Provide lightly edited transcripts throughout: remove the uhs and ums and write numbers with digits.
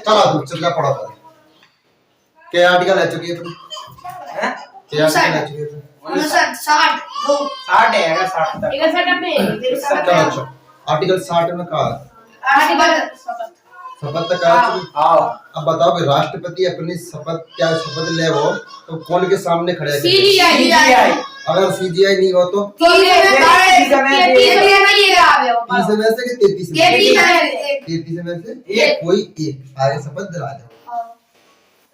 चलो तुम चल पढ़ो के आर्टिकल ले चुकी है तुम हैं? के आर्टिकल ले चुकी है तुम 59 60 2 60 है 60 तक 61 अपने तेरे चलो साथ अच्छा आर्टिकल 60 में कहा आर्टिकल शपथ तक कहा चुकी आओ अब बताओ कि राष्ट्रपति अपनी शपथ ले वो तो कौन के सामने खड़े हैं सीजीआई अगर सीजीआई नहीं हो तो 30 में से 30 में से कि 33 में से एक। कोई एक आगे शपथ दिला दो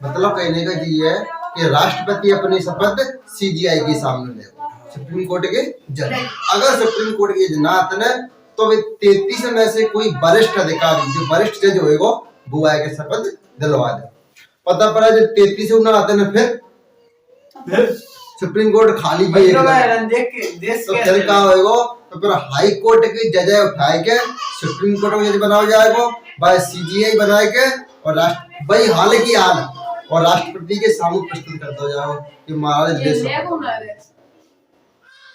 मतलब कहने का ये है कि राष्ट्रपति अपनी शपथ सीजीआई के सामने ले सुप्रीम कोर्ट के जज अगर सुप्रीम कोर्ट के जज ना आते तो वे 33 में से कोई वरिष्ठ अधिकारी जो वरिष्ठ जज होएगा वो आके शपथ दिलवा दे पता पड़ा जब 33 ना आते ना फिर सुप्रीम कोर्ट खाली भी देख के देश तो फिर क्या होएगा तो फिर हाई कोर्ट की जज उठाए के सुप्रीम कोर्ट में जज बनाया जाएगा बाय सीजीआई बनाए के और राष्ट्र भाई हाल की हाल और राष्ट्रपति के सामने प्रस्तुत करता जाओ कि महाराज देश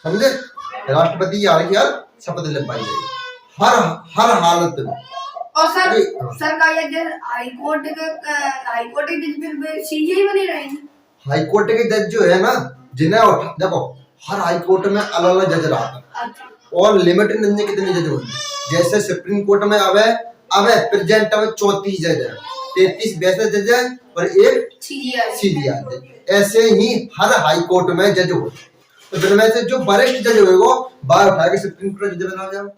समझे राष्ट्रपति की हाल की हाल शपथ ले पाई जाएगी हर हालत में और सर का ये हाई कोर्ट के जज पे सीजीआई बनी रहेगी हाई कोर्ट के जज जो है ना जिन्हें उठा देखो हर हाई कोर्ट में अलग अलग जज रहता है और लिमिटेड नहीं कितने जज होंगे जैसे सुप्रीम कोर्ट में अब प्रेजेंट में 34 जज है 33 वैसे जज है और एक सीजीआई ऐसे ही हर हाई कोर्ट में जज होते तो जिनमें से जो वरिष्ठ जज होगा बाहर उठा के सुप्रीम कोर्ट जज बना जाओ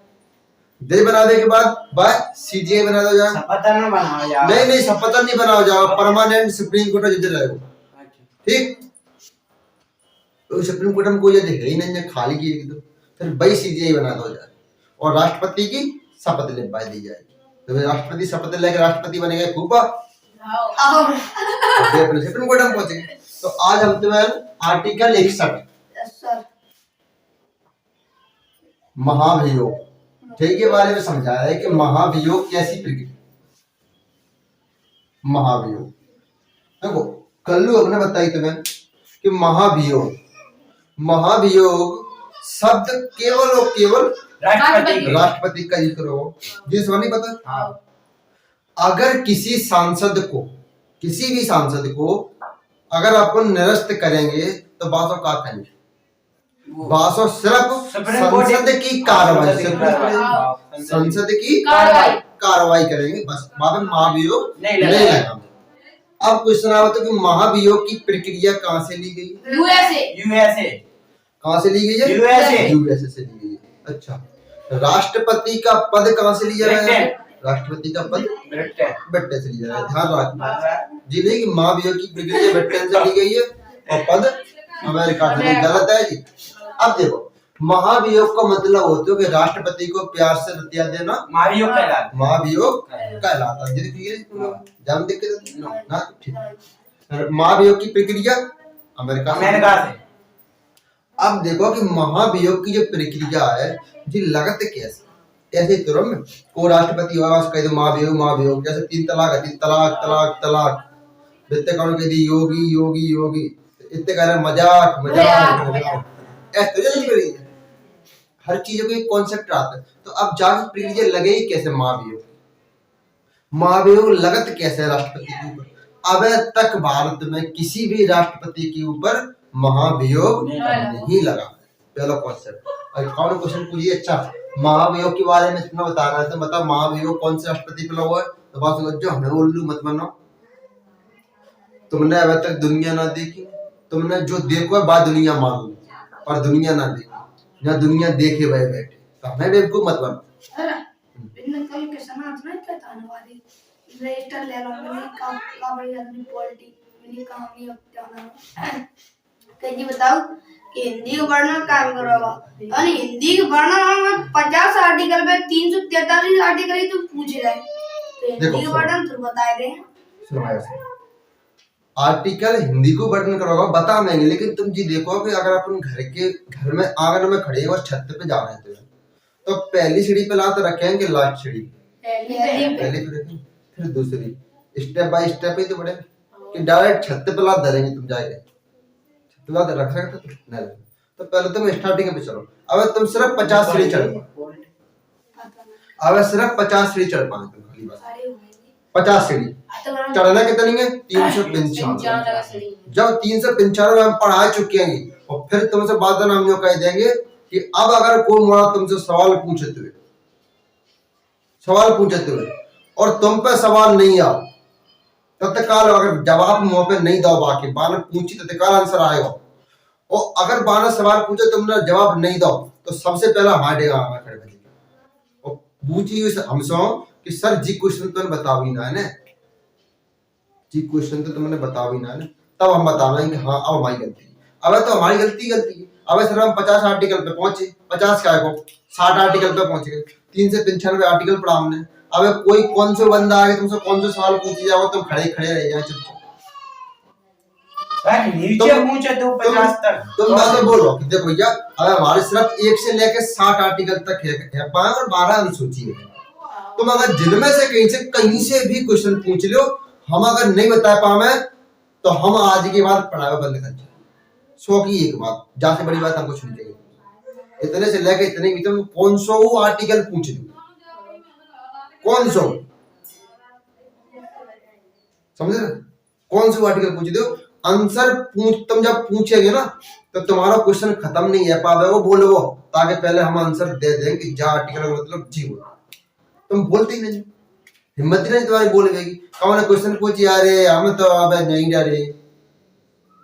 जज बनाने के बाद बाय सीजीआई बना दो जाओ शपथ न बनाओ जाओ नहीं शपथ नहीं बनाओ जाओ परमानेंट सुप्रीम कोर्ट जज रहेगा ठीक तो सुप्रीम कोर्ट में कोई जज है ही नहीं है खाली की तो फिर भाई सीजीआई बना दो जाए और राष्ट्रपति की शपथ लिखवा दी जाएगी तो राष्ट्रपति शपथ लेकर राष्ट्रपति बनेगा फूफा अपने सुप्रीम कोर्ट में पहुंचेंगे तो आज हम तुम्हें आर्टिकल 61 महाभियोग ठीक के बारे में समझाया है कि महाभियोग कैसी प्रक्रिया महाभियोग देखो कल्लू अपने बताई तुम्हें कि महाभियोग शब्द केवल और केवल राष्ट्रपति का जिक्र हो जिस नहीं पता अगर किसी भी सांसद को अगर अपन निरस्त करेंगे तो बात और का करेंगे बात और सिर्फ संसद की कार्रवाई करेंगे बस बाद में महाभियोग नहीं लगाएंगे अब क्वेश्चन आता है कि महाभियोग की प्रक्रिया कहाँ से ली गई यूएसए कहाँ से ली गई है यूएसए से ली गई है अच्छा राष्ट्रपति का पद कहाँ से लिया गया है राष्ट्रपति का पद ब्रिटेन से लिया गया ध्यान रखना जी नहीं कि महाभियोग की प्रक्रिया ब्रिटेन से ली गई है और पद अमेरिका से गलत है जी अब देखो महाभियोग का मतलब होता है कि राष्ट्रपति को प्यार से हत्या देना महाभियोग कहलाता है जान देख के ना ठीक महाभियोग की प्रक्रिया अमेरिका से अब देखो कि महाभियोग की जो प्रक्रिया है जी लगत कैसे ऐसे तुरंत को राष्ट्रपति होगा कह दो महाभियोग जैसे 3 तलाक है 3 तलाक वित्त कानून कह दी योगी इतने कह रहे मजाक ऐसे तो हर चीजों का एक कॉन्सेप्ट आता है तो अब जांच प्रक्रिया लगे ही कैसे महाभियोग लगत कैसे राष्ट्रपति के ऊपर अब तक भारत में किसी भी राष्ट्रपति के ऊपर महाभियोग नहीं लगा पहला कॉन्सेप्ट और कौन क्वेश्चन पूछिए अच्छा महाभियोग के बारे में इतना बता रहा है तो बता महाभियोग कौन से राष्ट्रपति पे लगा हुआ है तो बात जो हमें उल्लू मत बनाओ तुमने अब तक दुनिया ना देखी तुमने जो देखो है बात दुनिया मान लो पर दुनिया ना देखी या दुनिया देखे हुए बैठे तो हमें बेवकूफ मत बनो कल के समाज में क्या ताने वाली रजिस्टर ले लो का बड़ी आदमी पॉलिटी मिली कहानी होता कहीं बताओ कि हिंदी का वर्णन काम करोगा और हिंदी का वर्णन में 50 आर्टिकल में 343 आर्टिकल ही तो पूछ रहे तो हिंदी का वर्णन तो बता दे आर्टिकल हिंदी को वर्णन करोगा बता देंगे लेकिन तुम जी देखो कि अगर अपन घर में आंगन में खड़े और छत पे जा रहे हैं तो पहली सीढ़ी पे लाते रखेंगे लास्ट सीढ़ी पहली पे रखेंगे फिर दूसरी स्टेप बाय स्टेप ही तो बढ़े कि डायरेक्ट छत पे लात धरेंगे तुम जाएंगे छत पे लात रख सकते नहीं तो पहले तुम स्टार्टिंग पे चलो अब तुम सिर्फ 50 सीढ़ी चढ़ अब सिर्फ 50 सीढ़ी चढ़ पाए तुम खाली बात 50 सीढ़ी, चढ़ना कितनी है 395। जब 395 हम पढ़ा चुके हैं और फिर तुमसे बाद में हम कह देंगे कि अब अगर कोई मोड़ा तुमसे सवाल पूछते हुए और तुम पे सवाल नहीं आओ तत्काल अगर जवाब मुंह पे नहीं दो, बाकी बानर पूछी तत्काल आंसर आएगा। और अगर बानर सवाल पूछे तुमने जवाब नहीं दो तो सबसे पहला हार्डेगा खड़े और पूछी हमसे कि सर जी क्वेश्चन तुमने बताओ ही ना है, जी क्वेश्चन तो तुमने बताओ ही ना है, तब हम बतावेंगे कि हाँ अब हमारी गलती। अब तो हमारी गलती है, अब सर हम 50 आर्टिकल पे पहुंचे, 50 क्या है 60 आर्टिकल पे पहुंच गए, 3 से 95 आर्टिकल पढ़ा हमने। अब कोई कौन से बंदा आगे तुमसे कौन से सवाल पूछ जाओ तुम खड़े रह जाए चुपचाप। नीचे तो 50 तक तुम बात बोलो कि देखो भैया अब हमारे सिर्फ 1 से लेकर 60 आर्टिकल तक है पाए और 12 अनुसूची है। तुम अगर जिनमें से कहीं से भी क्वेश्चन पूछ लो, हम अगर नहीं बता पाए तो हम आज के बाद पढ़ाई बंद कर जाए। 100 की एक बात, जहां से बड़ी बात हम कुछ नहीं कहेंगे। इतने से लेकर इतने भी तुम कौन सो आर्टिकल पूछ लो, कौन सो समझे ना, कौन सा आर्टिकल पूछ दो आंसर तुम जब पूछेगे ना तो तुम्हारा क्वेश्चन खत्म नहीं है पावे वो बोलो ताकि पहले हम आंसर दे दें कि जा आर्टिकल का मतलब जी बोलो। तुम बोलते ही नहीं, हिम्मत ही नहीं तुम्हारी बोल गई। कौन क्वेश्चन पूछी अरे हम तो अब नहीं डरे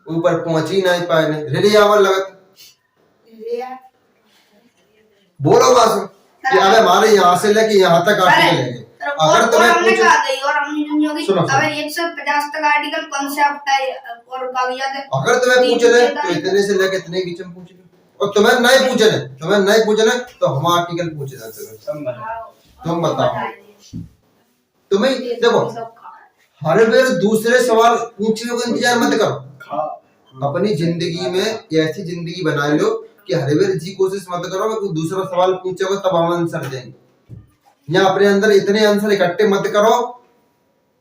ऊपर पहुंच ही नहीं पाए रेडी आवर लगत बोलो बस कि अबे हमारे यहाँ से लेके यहाँ तक आर्टिकल है। अगर तुम्हें पूछ सुनो अगर 150 तक आर्टिकल कॉन्सेप्ट है और कागजात है, अगर तुम्हें पूछने तो इतने से लेके इतने बीच में पूछ लो। और तुम्हें नहीं पूछने तो हम आर्टिकल पूछ रहे तुम बताओ। तुम्हें देखो हर बार दूसरे सवाल पूछने का इंतजार मत करो। अपनी जिंदगी में ऐसी जिंदगी बना लो कि हर बार जी कोशिश मत करो कि कोई दूसरा सवाल पूछेगा तब हम आंसर देंगे। या अपने अंदर इतने आंसर इकट्ठे मत करो,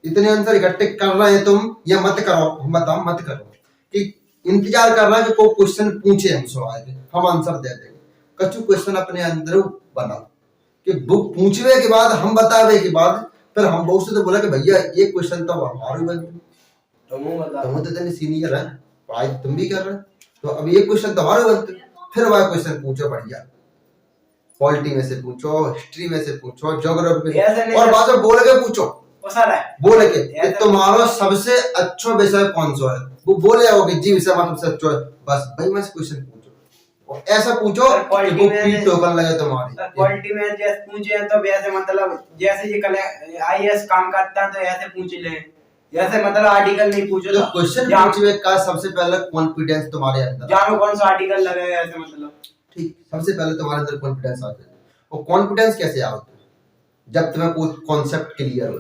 इतने आंसर इकट्ठे कर रहे हैं तुम या मत करो, बताओ मत करो कि इंतजार कर रहा है कि कोई क्वेश्चन पूछे हमसे आए हम आंसर दे देंगे। कछु क्वेश्चन अपने अंदर बनाओ कि बुक पूछवे के बाद हम बतावे के बाद फिर हम बहुत से तो बोला कि भैया ये क्वेश्चन तो हमारे बनते तुम तो इतने सीनियर है पढ़ाई तुम भी कर रहे तो अब ये क्वेश्चन तुम्हारे बनते फिर वह क्वेश्चन पूछो बढ़िया पॉलिटी में से पूछो, हिस्ट्री में से पूछो, ज्योग्राफी में और बात में बोल के पूछो, बोल के तुम्हारा सबसे अच्छा विषय कौन सा है वो बोले हो कि जी विषय सबसे अच्छा है बस भाई मैं क्वेश्चन पूछो और ऐसा पूछो कि वो पीठ टोकन लगे तुम्हारी। पॉलिटी में जैसे पूछे तो वैसे मतलब जैसे ये कल आईएएस काम करता तो ऐसे पूछ ले, जैसे मतलब आर्टिकल नहीं पूछो तो क्वेश्चन पूछने का सबसे पहले कॉन्फिडेंस तुम्हारे अंदर जानो कौन सा आर्टिकल लगे ऐसे मतलब ठीक। सबसे पहले तुम्हारे अंदर कॉन्फिडेंस आ जाए। और कॉन्फिडेंस कैसे आता है जब तुम्हें कोई कॉन्सेप्ट क्लियर हो।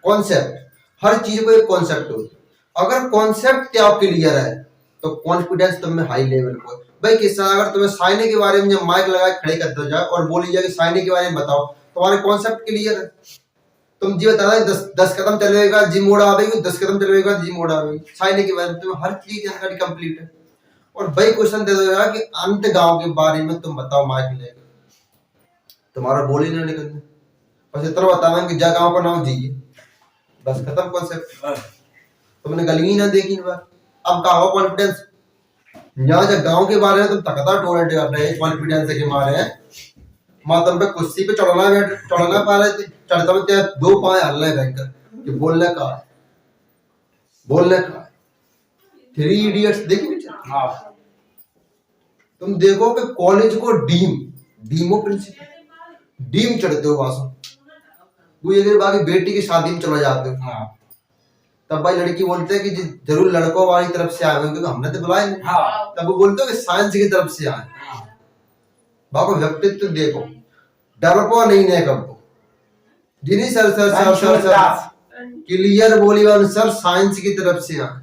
कॉन्सेप्ट हर चीज को एक कॉन्सेप्ट होता है। अगर कॉन्सेप्ट क्या क्लियर है तो कॉन्फिडेंस तुम में हाई लेवल को भाई किस्सा। अगर तुम्हें साइने के बारे में जब माइक लगा खड़े कर दो जाए और बोली जाए कि साइने के बारे में बताओ तुम्हारे कॉन्सेप्ट क्लियर है। तुम जी बता रहे 10 कदम चलेगा जी मोड़ आवेगी, 10 कदम चलेगा जी मोड़ आवेगी। साइने के बारे में तुम्हें हर चीज जानकारी कंप्लीट है। और भाई क्वेश्चन दे देगा कि अंत गांव के बारे में तुम बताओ माइक लेकर तुम्हारा बोल ही नहीं निकलना बस इतना बताना कि जा गांव का नाम जी बस खत्म कॉन्सेप्ट। तुमने गली ही ना देखी बार अब कहा हो कॉन्फिडेंस यहाँ जब गांव के बारे में तुम तकता टोलेट कर रहे हैं कॉन्फिडेंस के मारे हैं मातम पे कुर्सी पे चढ़ना पा रहे थे चढ़ता में तेरे 2 पाए हल्ले भयंकर कि बोलने का 3 इडियट्स देखी पिक्चर। हाँ तुम देखो कि कॉलेज को डीमो प्रिंसिपल डीम चढ़ते हो वासो वो ये बाकी बेटी की शादी में चला जाते हो। हाँ तब भाई लड़की बोलते हैं कि जरूर लड़कों वाली तरफ से आए क्योंकि हमने तो बुलाया नहीं। हाँ तब वो बोलते हो कि साइंस की तरफ से आए। बाको व्यक्तित्व देखो डरपो नहीं ने कब जिन्हीं सर क्लियर बोली सर साइंस की तरफ से आए।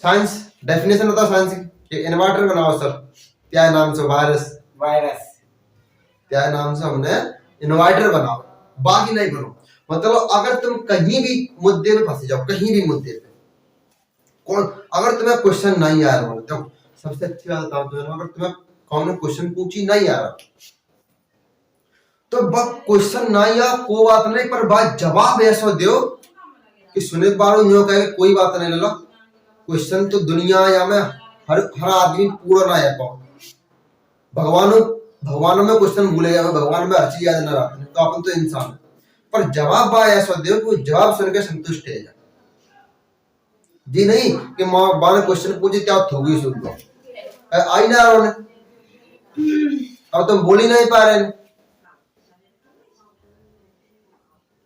साइंस डेफिनेशन होता साइंस की इन्वर्टर बनाओ सर क्या नाम से वायरस क्या नाम से हमने इन्वर्टर बनाओ बाकी नहीं करो। मतलब अगर तुम कहीं भी मुद्दे पे फंसे जाओ कहीं भी मुद्दे पे कौन अगर तुम्हें क्वेश्चन नहीं आ रहा तो सबसे अच्छी बात बताऊं तुम्हें अगर तुम्हें कौन क्वेश्चन पूछी नहीं आ रहा तो क्वेश्चन ना या को बात नहीं, पर बात जवाब ऐसा दो कि सुने बारो न्यो कहे कोई बात नहीं लला। क्वेश्चन तो दुनिया या में हर आदमी पूरा ना है पाओ। भगवानों में क्वेश्चन भूले जाए, भगवान में हर चीज याद ना रखने, तो अपन तो इंसान है। पर जवाब बा ऐसा दो कि जवाब सुन के संतुष्ट है जी, नहीं कि माँ बाप ने क्वेश्चन पूछे क्या थोड़ी सुन लो आई ना रहो, अब तुम बोल ही नहीं पा रहे,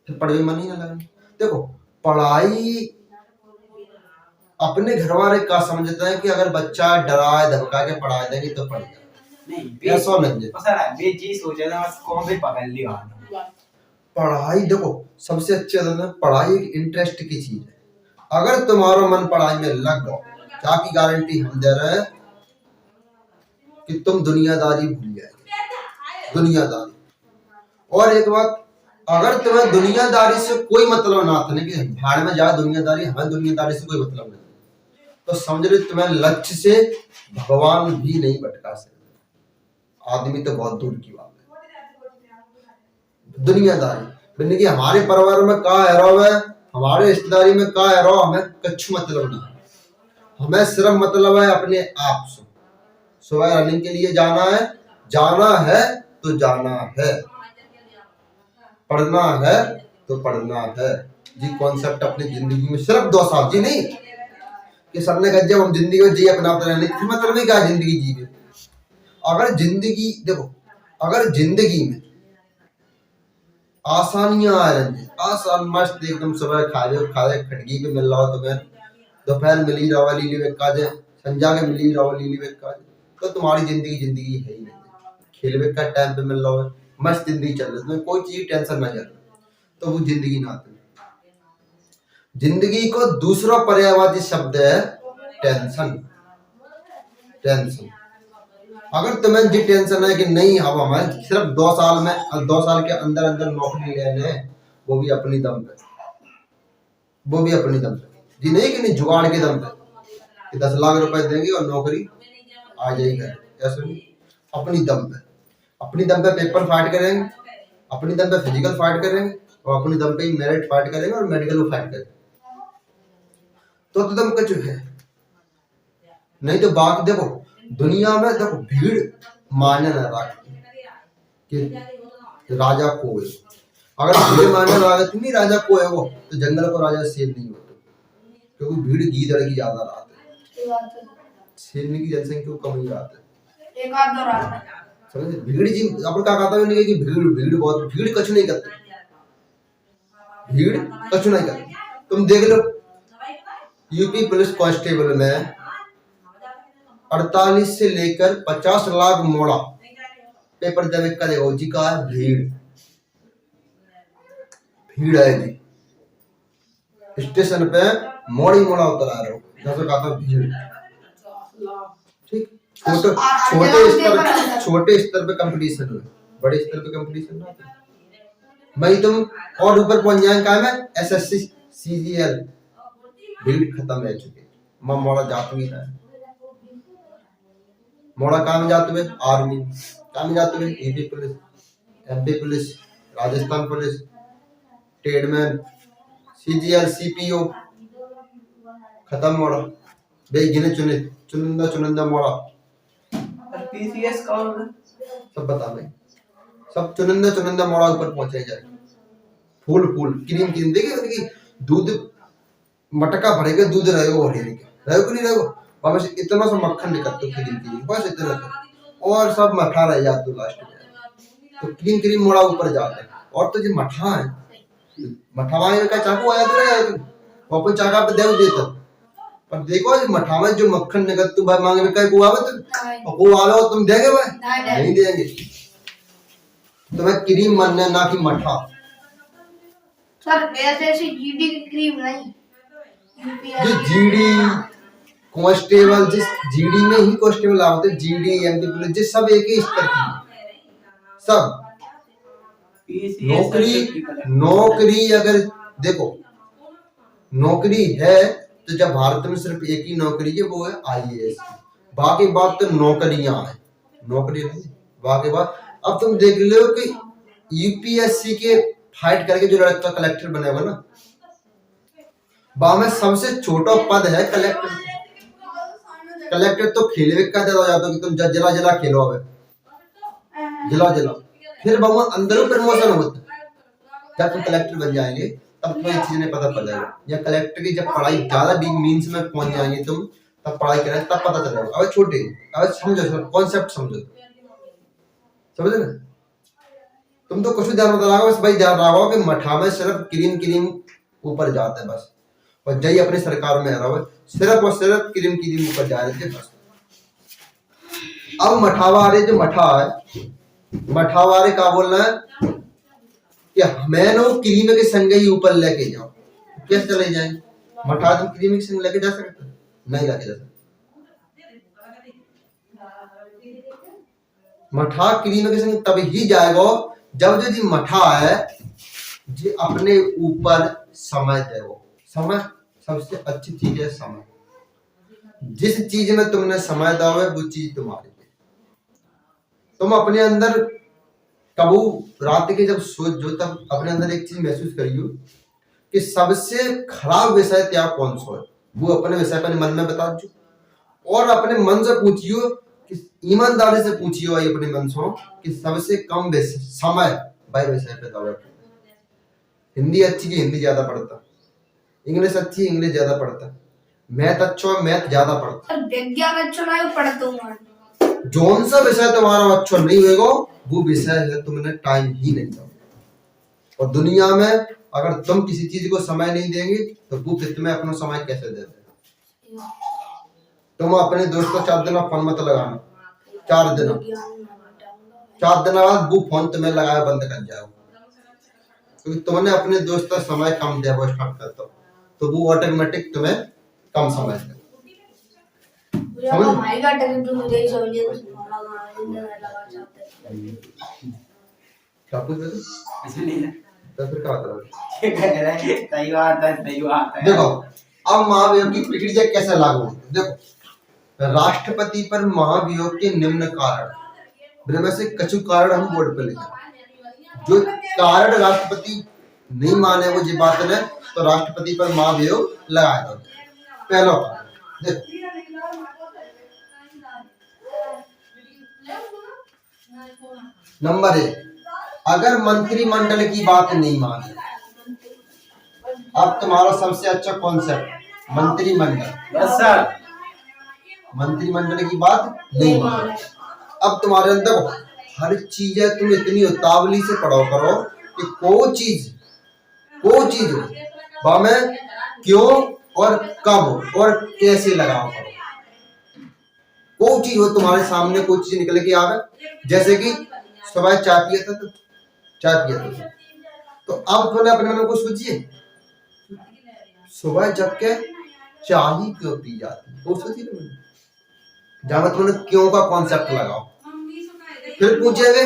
पढ़ भी मन ही ना लगा। देखो पढ़ाई अपने घर वाले का समझता है कि अगर बच्चा डराए धमका के पढ़ा देंगे तो पढ़ जाए, नहीं ऐसा नहीं वे जी सोचा था बस कौन भी पकड़ लिया। पढ़ाई देखो सबसे अच्छे पढ़ाई एक इंटरेस्ट की चीज है। अगर तुम्हारा मन पढ़ाई में लग गया, क्या की गारंटी हम दे रहे हैं कि तुम दुनियादारी भूल जाएगी, दुनियादारी। और एक बात, अगर तुम्हें दुनियादारी से कोई मतलब ना था कि भाड़ में जाए दुनियादारी, हमें दुनियादारी से कोई मतलब नहीं, तो समझ रहे तुम्हें लक्ष्य से भगवान भी नहीं भटका सकते। आदमी तो बहुत दूर की बात है। दुनियादारी मैंने कि हमारे परिवार में का एरो है, हमारे रिश्तेदारी में का एरो, हमें कछु मतलब नहीं, हमें सिर्फ मतलब है अपने आप से। सुबह रनिंग के लिए जाना है तो जाना है, पढ़ना है तो पढ़ना है जी। कॉन्सेप्ट अपनी जिंदगी में सिर्फ 2 साल जी, नहीं कि सबने कहा जब हम जिंदगी में जी अपना मतलब नहीं क्या जिंदगी जी। अगर जिंदगी देखो, अगर जिंदगी में आसानियां आ रही हैं, आसान मस्त एकदम सुबह खाए खड़गी पे मिल रहा हो तुम्हें, दोपहर मिली रहा लीली बेका जाए, संजा के मिली रहा लीली बेका जाए, तो तुम्हारी जिंदगी है ही नहीं। खेल बेका टाइम पे मिल रहा है, मस्त जिंदगी चल रही है, कोई चीज टेंशन ना चल रही, तो वो जिंदगी ना आती। जिंदगी को दूसरा पर्यायवाची शब्द है टेंशन। टेंशन अगर तुम्हें जी टेंशन है कि नहीं हम हमारे सिर्फ 2 साल में 2 साल के अंदर अंदर नौकरी लेने, वो भी अपनी दम पे, वो भी अपनी दम पे जी, नहीं कि नहीं जुगाड़ के दम पे कि 10 लाख रुपए देंगे और नौकरी आ जाएगी, ऐसा नहीं। अपनी दम पे पेपर फाइट करेंगे, अपनी दम पे फिजिकल फाइट करेंगे, और अपनी दम पे मेरिट फाइट करेंगे और मेडिकल फाइट करेंगे, तो दम कुछ है। नहीं तो बात देखो दुनिया में देखो भीड़ माने ना रखती कि राजा को है। अगर भीड़ माने रखती नहीं राजा को है वो, तो जंगल को राजा शेर नहीं होता, क्योंकि भीड़ गीदड़ की ज्यादा रात है, शेरनी की जनसंख्या कम ही रात है, एक आध दो रात समझे। भीड़ जी अपन क्या कहता है कि भीड़ बहुत, भीड़ कुछ नहीं करती, भीड़ कुछ नहीं करती। तुम देख लो यूपी पुलिस कांस्टेबल में 48 से लेकर 50 लाख मोड़ा पेपर देवे करेगा जी का भीड़ है जी। स्टेशन पे मोड़ी मोड़ा उतर आ रहे हो, जैसे कहा था भीड़, ठीक। छोटे स्तर पे कंपटीशन है, बड़े स्तर पे कंपटीशन ना भाई तुम और ऊपर पहुंच जाए। काम है SSC CGL, भीड़ खत्म है चुकी, मोड़ा जात भी है, मोड़ा काम जाते हुए आर्मी, काम जाते हुए UP police, MP police, Rajasthan police, tradesman, CGL CPO खत्म मोड़ा भाई, गिने चुनिंदा मोड़ा। PCS कौन है सब बता भाई, सब चुनिंदा मोड़ा ऊपर पहुंचे जाए। फूल क्रीम देखिए दूध मटका भरेगा, दूध रहेगा कि नहीं रहेगा, बस इतना सा मक्खन निकलता क्रीम बस इतना तो, और सब मठा रह जाते लास्ट में, तो क्रीम मोड़ा ऊपर जाता है। और तो जो मठा है, मठा में का चाकू आया तो अपन चाका पे देव देता, पर देखो मठा में जो मक्खन निकलता भाई मांगे में कहीं को आवे तो को आवे तुम देंगे भाई नहीं देंगे, तुम्हें क्रीम मानना ना कि मठा। सर ऐसे जीडी की क्रीम नहीं, जो जीडी कांस्टेबल, जिस जीडी में ही कांस्टेबल आते, जीडी MP पुलिस जिस सब एक ही स्तर की, सब नौकरी अगर देखो नौकरी है तो जब भारत में सिर्फ एक ही नौकरी है, वो है IAS। बाकी बात तो नौकरियां हैं, नौकरी नहीं बाकी बात। अब तुम देख लो कि यूपीएससी के फाइट करके जो लड़का कलेक्टर बने हुआ ना, वहां में सबसे छोटा पद है कलेक्टर। कलेक्टर तो खेले का दे जाता कि तुम जिला जिला खेलो, अब जिला जिला, फिर वहां अंदर प्रमोशन होता। जब तुम कलेक्टर बन जाएंगे तब तुम्हें ये चीज नहीं पता पड़ जाएगा, या कलेक्टर की जब पढ़ाई ज्यादा बिग मीन्स में पहुंच जाएंगे तुम, तब पढ़ाई करें तब पता चलेगा। अब छोटे, अब समझो कॉन्सेप्ट, समझो, समझे ना। तुम तो कुछ ध्यान बता बस भाई, ध्यान रखो कि मठा में सिर्फ क्रीम ऊपर जाता है बस, और जय अपनी सरकार में रहा है सिर्फ और सिर्फ क्रीम ऊपर जा रहे थे बस। अब मठावारे जो मठा है, मठावारे का बोलना है कि मैंने क्रीम के संग ही ऊपर लेके जाओ, कैसे चले जाएंगे? मठा तुम क्रीम के संग लेके जा सकते? नहीं लेके जा सकते। मठा क्रीम के संग तब ही जाएगा जब यदि मठा है जी अपने ऊपर समय दे। वो समय सबसे अच्छी चीज है। समय, जिस चीज में तुमने समय दिया है वो चीज तुम्हारी है। तुम अपने अंदर कबू रात के जब जो तब अपने अंदर एक चीज महसूस करियो कि सबसे खराब विषय क्या कौन सा है, वो अपने विषय पर मन में बता दो, और अपने मन से पूछियो कि ईमानदारी से पूछियो अपने मन से कि सबसे कम समय भाई विषय पे दौड़। हिंदी अच्छी की हिंदी ज्यादा पढ़ता, इंग्लिश अच्छी इंग्लिश ज्यादा पढ़ता, मैथ अच्छा मैथ ज्यादा पढ़ता, विज्ञान अच्छा नहीं पढ़ता हूं। जोन सा विषय तुम्हारा अच्छा नहीं होगा वो विषय है तुमने टाइम ही नहीं दिया। और दुनिया में अगर तुम किसी चीज को समय नहीं देंगे तो वो तुम्हें अपना समय कैसे दे देगा? तुम अपने दोस्त को 4 दिन फोन मत लगाना, 4 दिन बाद वो फोन तुम्हें लगाया बंद कर जाओ, क्योंकि तुमने अपने दोस्त का समय कम दिया वो स्टार्ट करता तो वो ऑटोमेटिक तुम्हें कम समय देगा। क्या कुछ तो फिर क्या सही बात है। देखो अब महाभियोग की प्रक्रिया कैसे लागू होती है। देखो राष्ट्रपति पर महाभियोग के निम्न कारण, में से कछु कारण हम बोर्ड पे लिखे। जो कारण राष्ट्रपति नहीं माने वो जी बात है तो राष्ट्रपति पर महाभियोग लगाया जाता है। पहला कारण देखो, नंबर 1, अगर मंत्रिमंडल की बात नहीं माने। अब तुम्हारा सबसे अच्छा कॉन्सेप्ट मंत्रिमंडल। Yes sir. मंत्रिमंडल की बात नहीं माने। अब तुम्हारे अंदर हर चीज है, तुम इतनी उतावली से पढ़ो करो कि को चीज में क्यों और कब और कैसे लगाओ करो। कोई चीज हो तुम्हारे सामने, कोई चीज निकल के आवे, जैसे कि सुबह चाय पिया था तो अब तुमने अपने मन को सोचिए सुबह जग के चाय ही क्यों पी जाती, वो सोचिए तुमने। जहां तुमने क्यों का कॉन्सेप्ट लगाओ, फिर पूछेगे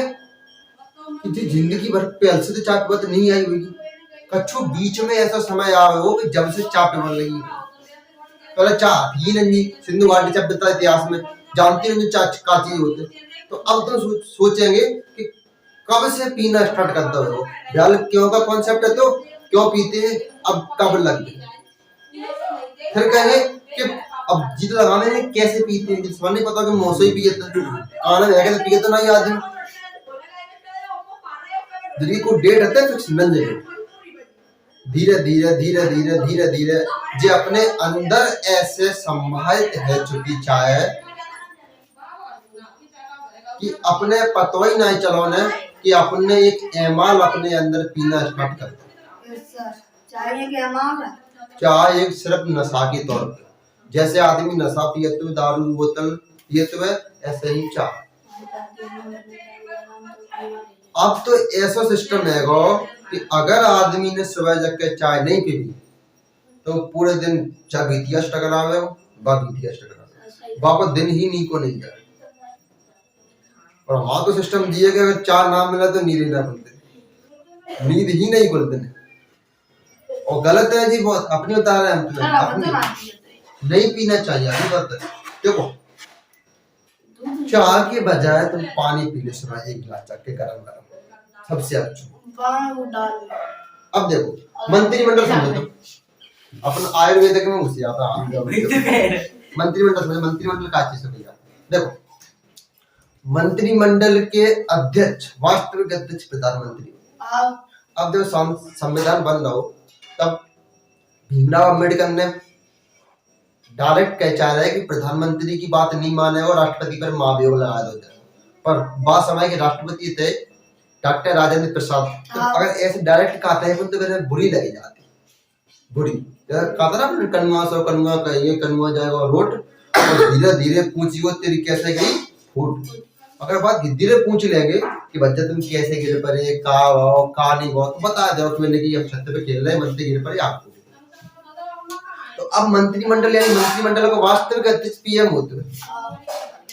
कि जिंदगी भर प्याल से तो चाय पीवत नहीं आई होगी, कछु बीच में ऐसा समय आया हो कि जब से चाय पीवन लगी। पहले चाय ही नहीं, सिंधु घाटी सभ्यता इतिहास में जानती नहीं चाय का चीज होते। तो अब तुम सोचेंगे कि कब से पीना स्टार्ट करता हो। यार क्यों का कॉन्सेप्ट है तो क्यों पीते हैं, अब कब लग गए। फिर कहेंगे कि अब जीत लगाने में कैसे पीते हैं, समझ नहीं पता कि मौसम ही पिए पिए तो नहीं आदमी दिल्ली को डेट है फिक्स मिल जाए। धीरे धीरे जे अपने अंदर ऐसे सम्मानित है चुकी चाय कि अपने पतो ही नहीं चलो ने कि अपने एक एमाल अपने अंदर पीना स्टार्ट करता। चाय एक सिर्फ नशा के तौर पर, जैसे आदमी नशा पिए तो दारू बोतल पिए तो ऐसे ही चाय। अब तो ऐसा सिस्टम है कि अगर आदमी ने सुबह जग के चाय नहीं पी तो पूरे दिन चाय बीतिया स्ट्रगल आवे, वापस दिन ही नी को नहीं जाए। और हमारा तो सिस्टम दिए कि अगर चाय ना मिला तो नींद ना खुलते, नींद ही नहीं खुलते। और गलत है जी, बहुत अपनी उतार है हम अपनी नहीं पीना चाहिए। अभी बात देखो चाय के बजाय तुम पानी पी ले सुबह 1 गिलास चख के गरम गरम, सबसे अच्छा। बाण वो डाल में। अब देखो मंत्रिमंडल समझो तो, अपन आयुर्वेदिक में घुस जाता है। मंत्रिमंडल समझो, मंत्रिमंडल का चीज समझेगा। देखो मंत्रिमंडल के अध्यक्ष, वास्तविक अध्यक्ष प्रधानमंत्री। अब जब संविधान बन रहा हो तब भीमराव अम्बेडकर ने डायरेक्ट कह चाह रहे हैं कि प्रधानमंत्री की बात नहीं माने और राष्ट्रपति पर महाभियोग लगा दो जाए, पर बात समय के राष्ट्रपति थे डॉक्टर राजेंद्र प्रसाद। तो अगर ऐसे डायरेक्ट कहते हैं तो फिर बुरी लगी जाती, बुरी कहता ना कनुआ सो कनुआ कहिए कनुआ जाएगा रोट, और धीरे धीरे पूछियो तेरी कैसे गई फूट। अगर बात धीरे पूछ लेंगे कि बच्चा तुम कैसे गिर पड़े, का नहीं हुआ, तो बता दो कि मैंने कि हम छत पे खेल रहे हैं, मंत्री गिर पड़े आपको। तो अब मंत्रिमंडल यानी मंत्रिमंडल को वास्तविक अध्यक्ष पीएम होते हैं,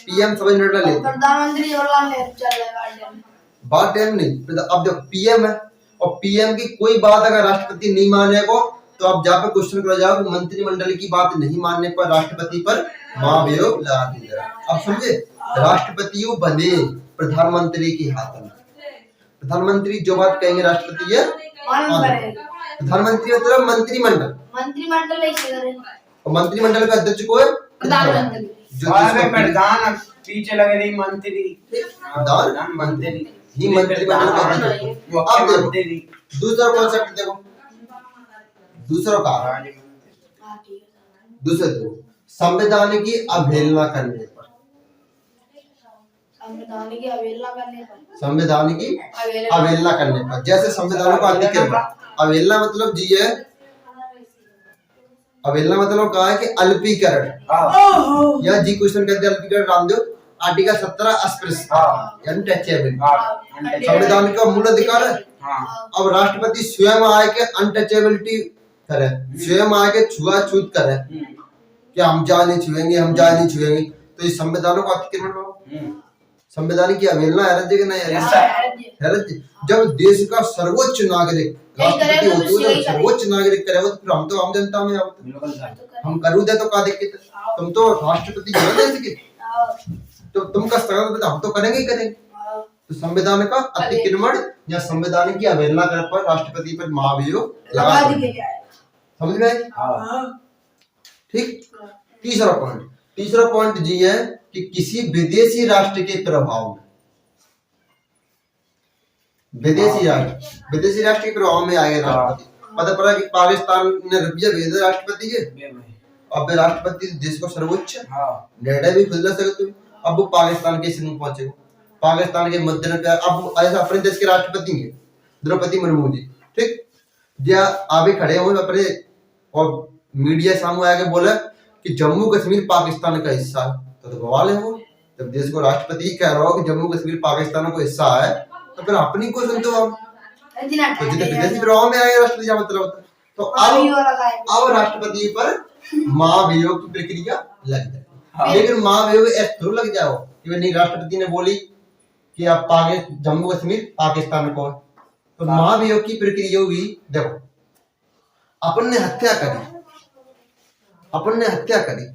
पीएम सभी निर्णय लेते हैं। प्रधानमंत्री जवाहरलाल नेहरू चल रहे हैं बात टाइम नहीं। अब जब पीएम है और पीएम की कोई बात अगर राष्ट्रपति नहीं माने को तो अब जहाँ पे क्वेश्चन करा जाओ कि मंत्रिमंडल की बात नहीं मानने पर राष्ट्रपति पर महाभियोग लगा दिया जाए। अब समझे, राष्ट्रपति बने प्रधानमंत्री की हाथ में, प्रधानमंत्री जो बात कहेंगे राष्ट्रपति है प्रधानमंत्री मतलब मंत्रिमंडल, मंत्रिमंडल और मंत्रिमंडल का अध्यक्ष को है प्रधानमंत्री। जो प्रधान पीछे लगे नहीं मंत्री, प्रधानमंत्री ही मंत्रिमंडल का अध्यक्ष। अब देखो दूसरा कॉन्सेप्ट देखो, दूसरा का दूसरे देखो संविधान की अवहेलना करने पर, संविधान की अवहेलना करने पर, जैसे संविधान को अतिक्रमण, अवहेलना मतलब जी है, अवहेलना मतलब कहा है कि अल्पीकरण, या जी क्वेश्चन कहते हैं अल्पीकरण रामदेव आर्टिकल 17 अस्पृश्यता यानी टचेबिलिटी संविधान का मूल अधिकार है। अब राष्ट्रपति स्वयं आए के अनटचेबिलिटी करे, स्वयं आए के छुआछूत करे कि हम जा नहीं छुएंगे, हम जा नहीं छुएंगे, तो इस संविधानों का अतिक्रमण हो, संविधान की अवहेलना है राज्य के नहीं है। जब देश का सर्वोच्च नागरिक राष्ट्रपति होते हैं, सर्वोच्च नागरिक करे तो फिर हम तो आम जनता में आते, हम करू दे तो का दिक्कत है, तुम तो राष्ट्रपति हो देश के, तो तुम का स्थगन हम तो करेंगे ही करेंगे। तो संविधान का अतिक्रमण या संविधान की अवहेलना करने पर राष्ट्रपति पर महाभियोग लगा दिया जाए, समझ गए? ठीक। तीसरा पॉइंट जी है कि किसी विदेशी राष्ट्र के प्रभाव में, विदेशी राष्ट्र के प्रभाव में आएगा राष्ट्रपति। पता पड़ा कि पाकिस्तान ने रुपया भेजा राष्ट्रपति के, अब राष्ट्रपति देश को सर्वोच्च निर्णय भी खुद ले सकते। अब वो पाकिस्तान के सिंह पहुंचे, पाकिस्तान के मध्य में अब ऐसा अपने देश के राष्ट्रपति हैं द्रौपदी मुर्मू जी, ठीक, जो आगे खड़े हुए अपने और मीडिया सामने आके बोला कि जम्मू कश्मीर पाकिस्तान का हिस्सा है, तो बवाल है वो। जब देश को राष्ट्रपति ही कह रहा हो कि जम्मू कश्मीर पाकिस्तान का हिस्सा है, तो फिर अपनी को सुनते हो हम, तो जितने विदेशी प्रभाव में आए राष्ट्रपति का मतलब। तो अब राष्ट्रपति पर महाभियोग की प्रक्रिया लग जाए, लेकिन महाभियोग ऐसे लग जाओ कि नहीं राष्ट्रपति ने बोली कि आप जम्मू कश्मीर पाकिस्तान को है, तो महाभियोग की प्रक्रिया भी देखो, अपन ने हत्या करी,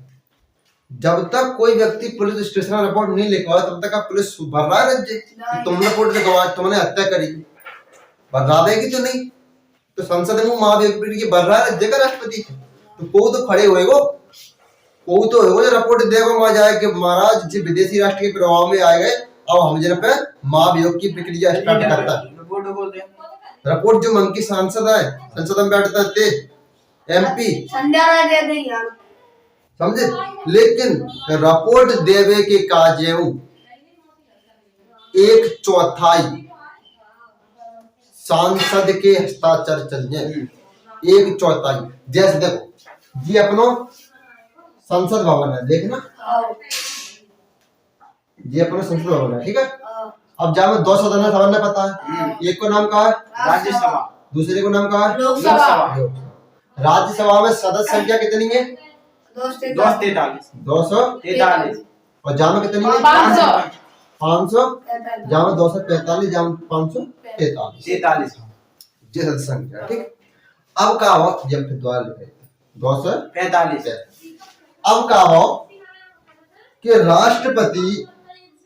जब तक कोई व्यक्ति पुलिस स्टेशन रिपोर्ट नहीं लिखवाया तब तक आप पुलिस भर रहा है राज्य, तुमने रिपोर्ट लिखवाया, तुमने हत्या करी, भर देगी तो नहीं, तो संसद में महाभियोग भर रहा है राज्य का राष्ट्रपति, तो को तो खड़े होएगो, को तो होएगो जो रिपोर्ट देगा वहां जाए कि महाराज जी विदेशी राष्ट्र के प्रभाव में आए गए, अब हम जन पे महाभियोग की प्रक्रिया स्टार्ट करता है। रिपोर्ट जो मन की सांसद है, संसद में बैठता थे एमपी, समझे, लेकिन रिपोर्ट देवे के काजे 1/4 सांसद के हस्ताक्षर चाहिए, 1/4। जैसे देखो जी अपनो संसद भवन है, देखना जी अपनो संसद भवन है, ठीक है। अब जहाँ 2 सदन है, सबने पता है, एक को नाम कहा है राज्यसभा, दूसरे को नाम कहा है लोकसभा। राज्यसभा में सदस्य संख्या कितनी है? 243 और जहाँ में कितनी है? 500। जहाँ में 243, जहाँ में 543 ये सदस्य संख्या, ठीक। अब क्या हुआ जब द्वार लिखे 245, अब क्या हुआ कि राष्ट्रपति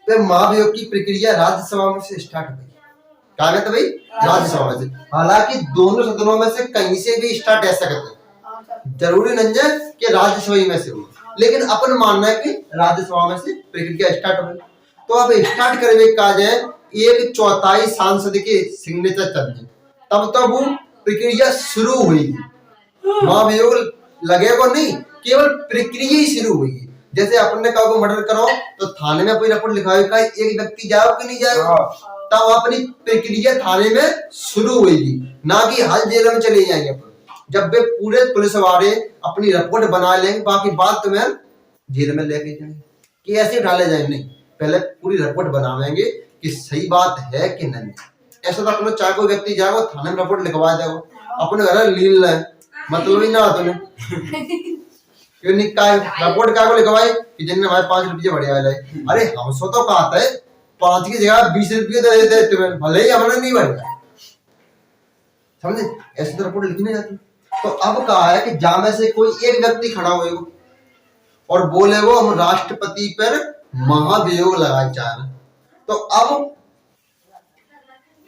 पे महाभियोग की प्रक्रिया राज्यसभा में से स्टार्ट हुई, कहा गया था भाई, राज्यसभा में से। हालांकि दोनों सदनों में से कहीं से भी स्टार्ट ऐसा करते हैं, जरूरी नहीं है कि राज्यसभा में से हो, लेकिन अपन मानना है कि राज्यसभा में से प्रक्रिया स्टार्ट हो। तो अब स्टार्ट करने कहा जाए 1/4 सांसद के सिग्नेचर चाहिए, तब तक वो प्रक्रिया शुरू हुई। महाभियोग लगेगा नहीं, केवल प्रक्रिया ही शुरू हुई। जैसे अपन ने कहा मर्डर करो तो थाने में कोई रिपोर्ट लिखा हुआ एक व्यक्ति जाओ कि नहीं जाओ, तब अपनी प्रक्रिया थाने में शुरू होगी, ना कि हर जेल में चले जाएंगे अपन। जब वे पूरे पुलिस वाले अपनी रिपोर्ट बना लेंगे, बाकी बात तुम्हें जेल में लेके जाएंगे कि ऐसे डाले जाए, नहीं, पहले पूरी रिपोर्ट बनावेंगे कि सही बात है कि नहीं। ऐसा तो अपन चाहे कोई व्यक्ति जाएगा थाने में रिपोर्ट लिखवा देगा, अपने घर लील है मतलब ही ना तुम्हें क्यों नहीं का रिपोर्ट का को लिखवाई कि जिनने भाई 5 रुपये बढ़िया है। अरे हमसे तो कहा था 5 की जगह 20 रुपये दे देते तुम्हें, भले ही हमने नहीं बढ़िया, समझे? ऐसे तो रिपोर्ट लिखी नहीं जाती। तो अब कहा है कि जहां में से कोई एक व्यक्ति खड़ा होएगा और बोले वो हम राष्ट्रपति पर महाभियोग लगाए चाहे, तो अब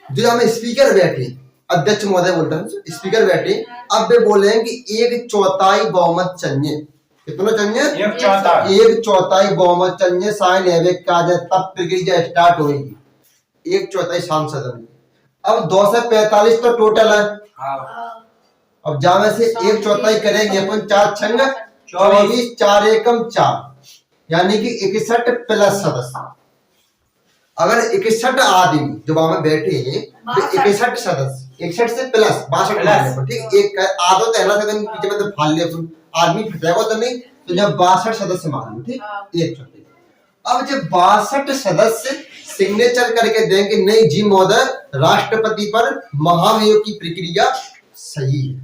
जो हमें स्पीकर बैठे, अध्यक्ष महोदय बोलते हैं, स्पीकर बैठे, अब वे बोले हैं कि 1/4 बहुमत चाहिए। कितना चाहिए? 1/4 बहुमत चाहिए, साइन है कहा जाए तब प्रक्रिया स्टार्ट होगी। 1/4 सांसद में, अब 245 तो टोटल है। अब जहां में से 1/4 करेंगे अपन, 4 छंग 24, 4 एकम 4, यानी कि 61 प्लस सदस्य। अगर 61 आदमी जो वहां में बैठे हैं, 61 सदस्य, 61 से प्लस 62, ठीक, एक आधो तहला सदन पीछे में तो फाल लिया अपन, आदमी फटेगा तो नहीं, तो जब 62 सदस्य मान लो, ठीक, 1/4। अब जब 62 सदस्य सिग्नेचर करके देंगे नहीं जी महोदय राष्ट्रपति पर महाभियोग की प्रक्रिया सही है,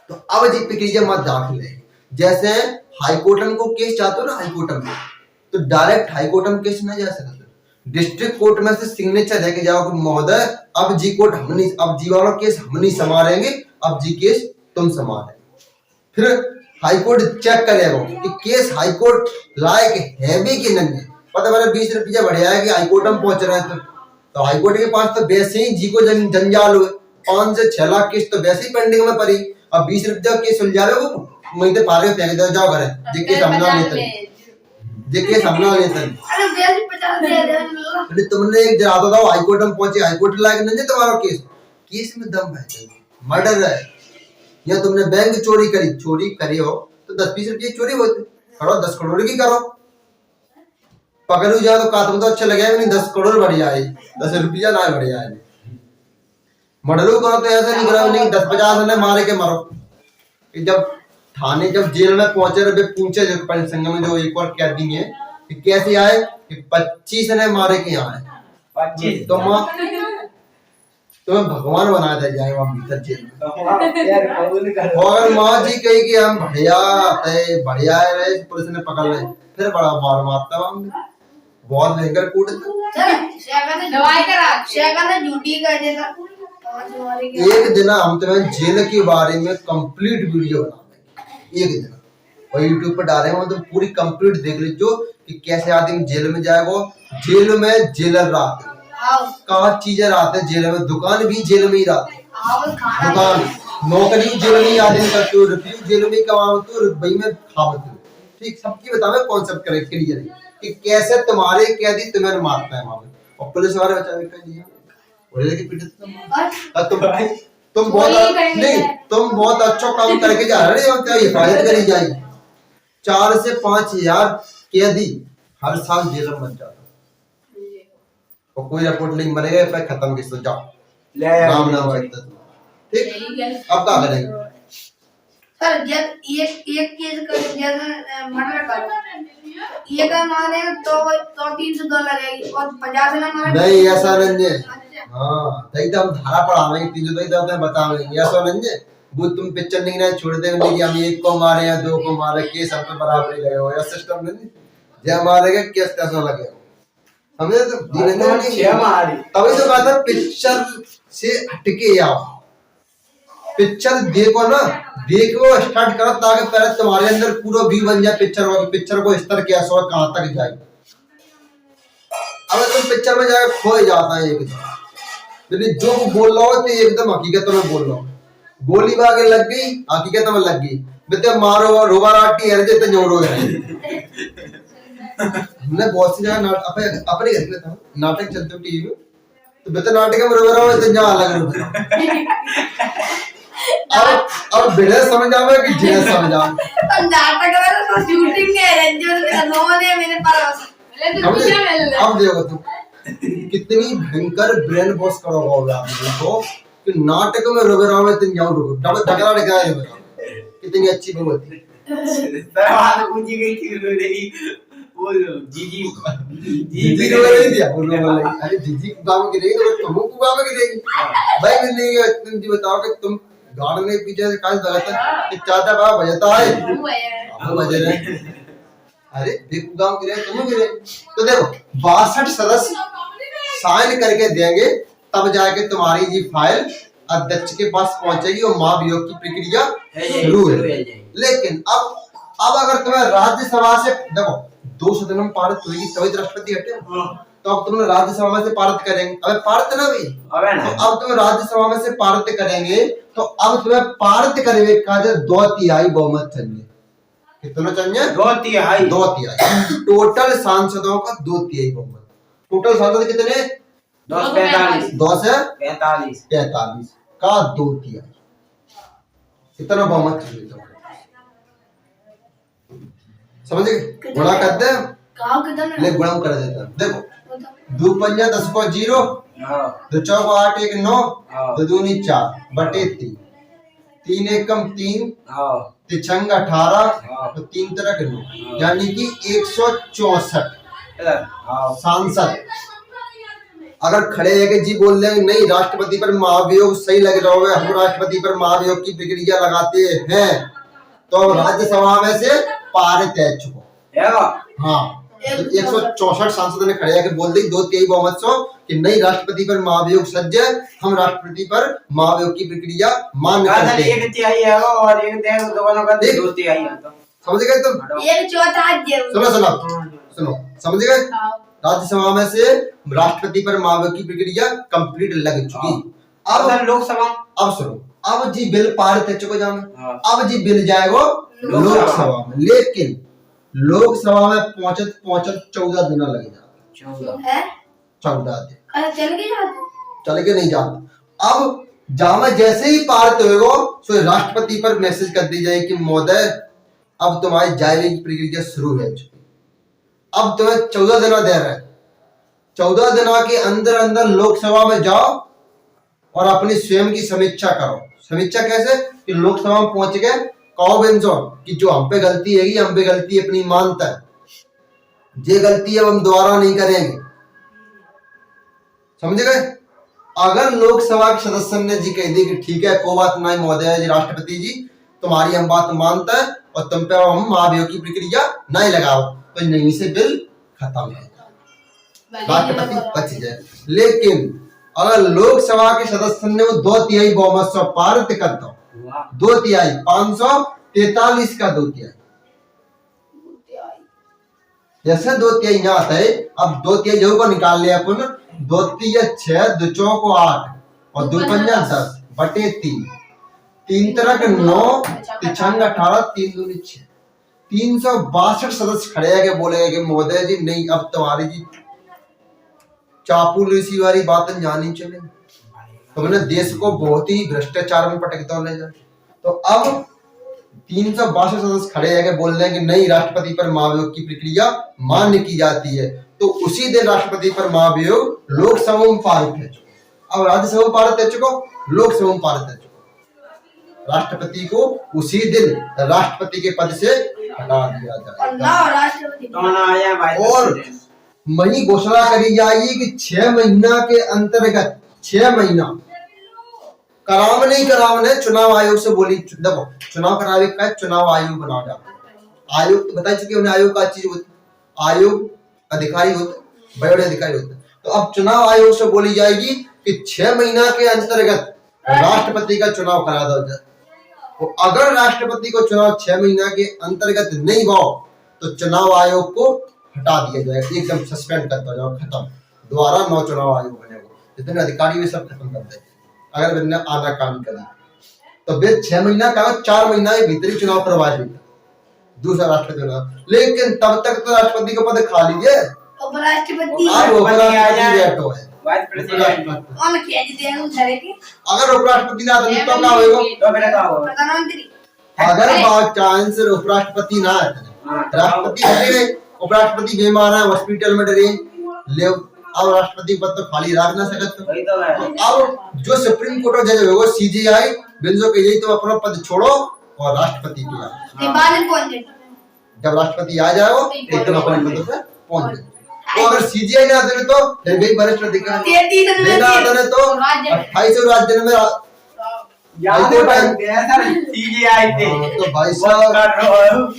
तो अब जी प्रक्रिया मत दाखिल है। जैसे हाईकोर्ट को केस चाहते हो ना, हाईकोर्ट में तो डायरेक्ट हाईकोर्ट में केस नहीं जा सकता, डिस्ट्रिक्ट कोर्ट में से सिग्नेचर लेके जाओ कि महोदय अब जी कोर्ट हम नहीं, अब जी वाला केस हम नहीं संभालेंगे, अब जी केस तुम संभालेंगे। फिर हाईकोर्ट चेक करेगा कि केस हाईकोर्ट लायक है भी कि नहीं है। पता मैंने 20 रुपया बढ़िया है कि हाईकोर्ट में पहुंच रहे हैं, तो हाईकोर्ट के पास तो वैसे ही जी को जंजाल हुए, 5 से 6 लाख केस तो वैसे ही पेंडिंग में पड़ी। अब 20 रुपया केस सुलझा रहे हो, वहीं पे पारे फेंक दो, जाओ घर जी केस हमला लेते, जी केस हमला लेते। अरे तुमने एक जरा बताओ हाईकोर्ट में पहुंचे, हाईकोर्ट लायक नहीं है तुम्हारा केस, केस में दम है, मर्डर है, या तुमने बैंक चोरी करी हो तो 10-20 रुपये चोरी होते, करो 10 करोड़ की करो, पकड़ू जाओ तो का तुम तो अच्छा लगेगा नहीं, 10 करोड़ बढ़िया है, 10 रुपया ना बढ़िया है। मर्डरू करो तो ऐसा नहीं करो नहीं 10-50 ने मारे के मरो। जब थाने जब जेल में पहुंचे रहे पूछे जो संघ में जो एक और कैदी है कि कैसे आए कि 25 ने मारे के यहाँ है 25, तुम्हें भगवान बना दिया जाए वहां भीतर जेल में। और माँ जी कही कि हम बढ़िया है, पुलिस ने पकड़ ले, फिर बड़ा मार मारता हमने, बहुत भयंकर कूटता। एक दिन हम तुम्हें जेल के बारे में कंप्लीट वीडियो बनाएंगे, एक दिन और यूट्यूब पर डालेंगे, तो पूरी कंप्लीट देख लीजिए कि कैसे आदमी जेल में जाएगा। जेल में जेलर रहते, कहाँ चीजें रहते जेल में, दुकान भी जेल में ही रहती, दुकान नौकरी जेल में ही आदमी करते हो, रुपये जेल में कमाते हो, रुपये में खाते हो, ठीक, सबकी बतावे कॉन्सेप्ट करे क्लियर है कि कैसे तुम्हारे कैदी तुम्हें मारता है वहां पे, और पुलिस वाले बचावे का नहीं तुम बहुत अच्छा काम करके जा रहे हो, क्या हिफाजत करी जाएगी। 4 से 5 हजार कैदी हर साल जेल में बन जाता, और कोई रिपोर्ट नहीं बनेगा, फिर खत्म किस जाओ राम नाम करते, ठीक। अब क्या करेंगे सर, जब एक केस कर मर्डर करो, ये का मारे तो $300 लगेगी, और 50 ना मारे नहीं, ऐसा नहीं है। हाँ तभी तो हम धारा पढ़ावेंगे, 300 तो बतावेंगे, ऐसा नहीं है वो तुम पिक्चर नहीं ना छोड़ देंगे कि हम 1 को मारे या 2 को मारे, केस हम पे बराबर ही लगे हो, ऐसा सिस्टम नहीं, जब मारेगा केस कैसा लगे समझे, तो तभी तो कहता पिक्चर से हटके आओ, पिक्चर देखो ना, देखो स्टार्ट करो ताकि पहले तुम्हारे अंदर पूरा व्यू बन जाए पिक्चर को स्तर कैसा और कहां तक जाए। अब तुम पिक्चर में जाके खो जाता है एकदम, यदि जो बोल रहा हो तो एकदम हकीकत में बोल रहा हूँ। गोली बागे लग गई, हकीकत में लग गई। बेटे मारो रोबा राटी है तो जोड़ो है। हमने बहुत सी जगह अपने घर में था नाटक चलते टीवी में, तो बेटे नाटक में रोबा रहा तो जहाँ अलग अब बिना समझ आवे कि जिना समझ आवे। नाटक में तो शूटिंग के अरेंजमेंट करने मेरे पास अब देखो तुम कितनी भयंकर ब्रेन वॉश करो होगा आपको कि नाटक में रोबे रहा है तो जाओ रुको डबल टकरा लगा है। कितनी अच्छी बात थी। सवाल पूछी गई थी वो जीजी जीजी को नहीं दिया वो लोग। अरे जीजी को गाँव की रहेगी तो तुम को गाँव की रहेगी भाई। मैं नहीं तुम जी बताओ कि तुम गार्डन में पीछे से काज लगाता कि चाचा बाबा बजाता है हम बजे रहे। अरे देखो गाँव की रहे तुम की रहे। तो देखो 62 सदस्य साइन करके देंगे तब जाके तुम्हारी जी फाइल अध्यक्ष के पास पहुंचेगी और महाभियोग की प्रक्रिया शुरू है। लेकिन अब अगर तुम्हें राज्यसभा से देखो 2 सदन में पारित होगी तभी तो राष्ट्रपति हटे। तो अब तुमने राज्यसभा में से पारित करेंगे, अब पारित ना भी तो अब तुम्हें राज्यसभा में से पारित करेंगे तो अब तुम्हें पारित करेंगे का 2/3 बहुमत चाहिए। कितना चाहिए? 2/3। 2/3 टोटल सांसदों का 2/3 बहुमत। टोटल सांसद कितने? 245 का 2/3 कितना बहुमत चाहिए? समझ गए? गुणा करते हैं ले गुणा कर देते हैं। देखो 2 पंजा 10 को 0 2 चौक 8 1 9 2 दूनी 4 बटे 3 3 एकम 3 3 18 तो 3 तरह के 9 यानी कि 164 सांसद अगर खड़े है कि जी बोल रहे हैं नहीं राष्ट्रपति पर महाभियोग सही लग रहा है, हम राष्ट्रपति पर महाभियोग की प्रक्रिया लगाते हैं तो राज्यसभा में से पारित है चुको। हाँ 164 सांसदों ने खड़े है कि बोल दी 2/3 बहुमत से कि नहीं राष्ट्रपति पर महाभियोग सज्ज है, हम राष्ट्रपति पर महाभियोग की प्रक्रिया मान्य करते हैं। 1/3 है और 1/3 दोनों का 2/3 है। समझ गए तुम? 1/4 सुनो समझ गए? राज्यसभा में से राष्ट्रपति पर महाभियोग की प्रक्रिया कंप्लीट लग चुकी। अब लोकसभा अब सुनो अब जी बिल पारित है चुको जाना। अब जी बिल जाएगा लोकसभा में, लेकिन लोकसभा में पहुंचत 14 दिन लगे जाते। 14 दिन चल के नहीं जाते। अब जहां जैसे ही पारित होगा सो राष्ट्रपति पर मैसेज कर दी जाए कि महोदय अब तुम्हारी जायरे की प्रक्रिया शुरू है। अब तुम्हें 14 दिन दे रहे हैं। 14 दिनों के अंदर अंदर लोकसभा में जाओ और अपनी स्वयं की समीक्षा करो। समीक्षा कैसे? कि लोकसभा में पहुंच गए कहो बेंचो कि जो हम पे गलती है हम पे गलती अपनी मानता है, ये गलती है हम दोबारा नहीं करेंगे। समझ गए? अगर लोकसभा के सदस्य ने जी कह दी कि ठीक है कोई बात नहीं महोदय जी राष्ट्रपति जी तुम्हारी हम बात मानता है और तुम पे हम महाभियोग की प्रक्रिया नहीं लगाओ तो यहीं से बिल खत्म है, राष्ट्रपति बच जाए। लेकिन अगर लोकसभा के सदस्य ने वो 2/3 बहुमत से पारित करता 2/3 543 का 2/3 जैसे 2/3 यहाँ आता है। अब 2/3 जो को निकाल लिया अपन 2/3 6 2 चौक 8 और 2 पंजा 10 बटे 3 3 तरह के 9 3 18 3 दूनी 6 362 सदस्य खड़े हैं कि बोले कि महोदय जी नहीं अब तुम्हारी जी चापलूसी वाली बातें जानी चले तुमने देश को बहुत ही भ्रष्टाचार में पटकता ले जाए। तो अब 362 सदस्य खड़े हैं कि बोल रहे हैं कि नहीं राष्ट्रपति पर महाभियोग की प्रक्रिया मान्य की जाती है। तो उसी दिन राष्ट्रपति पर महाभियोग लोकसभा में पारित है। अब राज्यसभा में पारित है चुको, लोकसभा में पारित है चुको। राष्ट्रपति को उसी दिन राष्ट्रपति के पद से हटा दिया जाएगा और वही घोषणा करी जाएगी कि 6 महीना के अंतर्गत 6 महीना करावने चुनाव आयोग से बोली। देखो चुनाव करावे का चुनाव आयोग बनाया जाता है। आयोग तो बता चुके उन्हें आयोग का चीज होती, आयोग अधिकारी होते बड़े अधिकारी होते। तो अब चुनाव आयोग से बोली जाएगी कि 6 महीना के अंतर्गत राष्ट्रपति का चुनाव करा दिया जाए। तो अगर राष्ट्रपति को चुनाव 6 महीना के अंतर्गत नहीं हुआ तो चुनाव आयोग को हटा दिया जाएगा, एकदम सस्पेंड कर दिया जाएगा, खत्म, दोबारा नौ चुनाव आयोग बनेगा। जितने अधिकारी वे सब खत्म कर देते अगर बिना आधा काम करा तो वे 6 महीना का 4 महीना के भीतर ही चुनाव करवा देगा दूसरा राष्ट्रपति चुनाव, लेकिन तब तक तो राष्ट्रपति का पद खा लीजिए उपराष्ट्रपति बैठो है वाइस प्रेसिडेंट कौन किया जीते हैं उधर के अगर उपराष्ट्रपति ना तो क्या होगा तो मेरा क्या होगा प्रधानमंत्री अगर बाय चांस उपराष्ट्रपति ना है राष्ट्रपति हटे उपराष्ट्रपति बीमार है हॉस्पिटल में डरे ले अब राष्ट्रपति पद तो खाली रख ना सकते वही तो है अब जो सुप्रीम कोर्ट जज होगा सीजीआई बिंजो के यही तो अपना पद छोड़ो और राष्ट्रपति की बादल कौन दे जब राष्ट्रपति आ जाओ एकदम अपने पद पे पहुंच जाए तो अगर सीजीआई ना आते तो फिर भी वरिष्ठ अधिकारी लेना आते तो 28 राज्य में याद है सर सीजीआई थे तो भाई साहब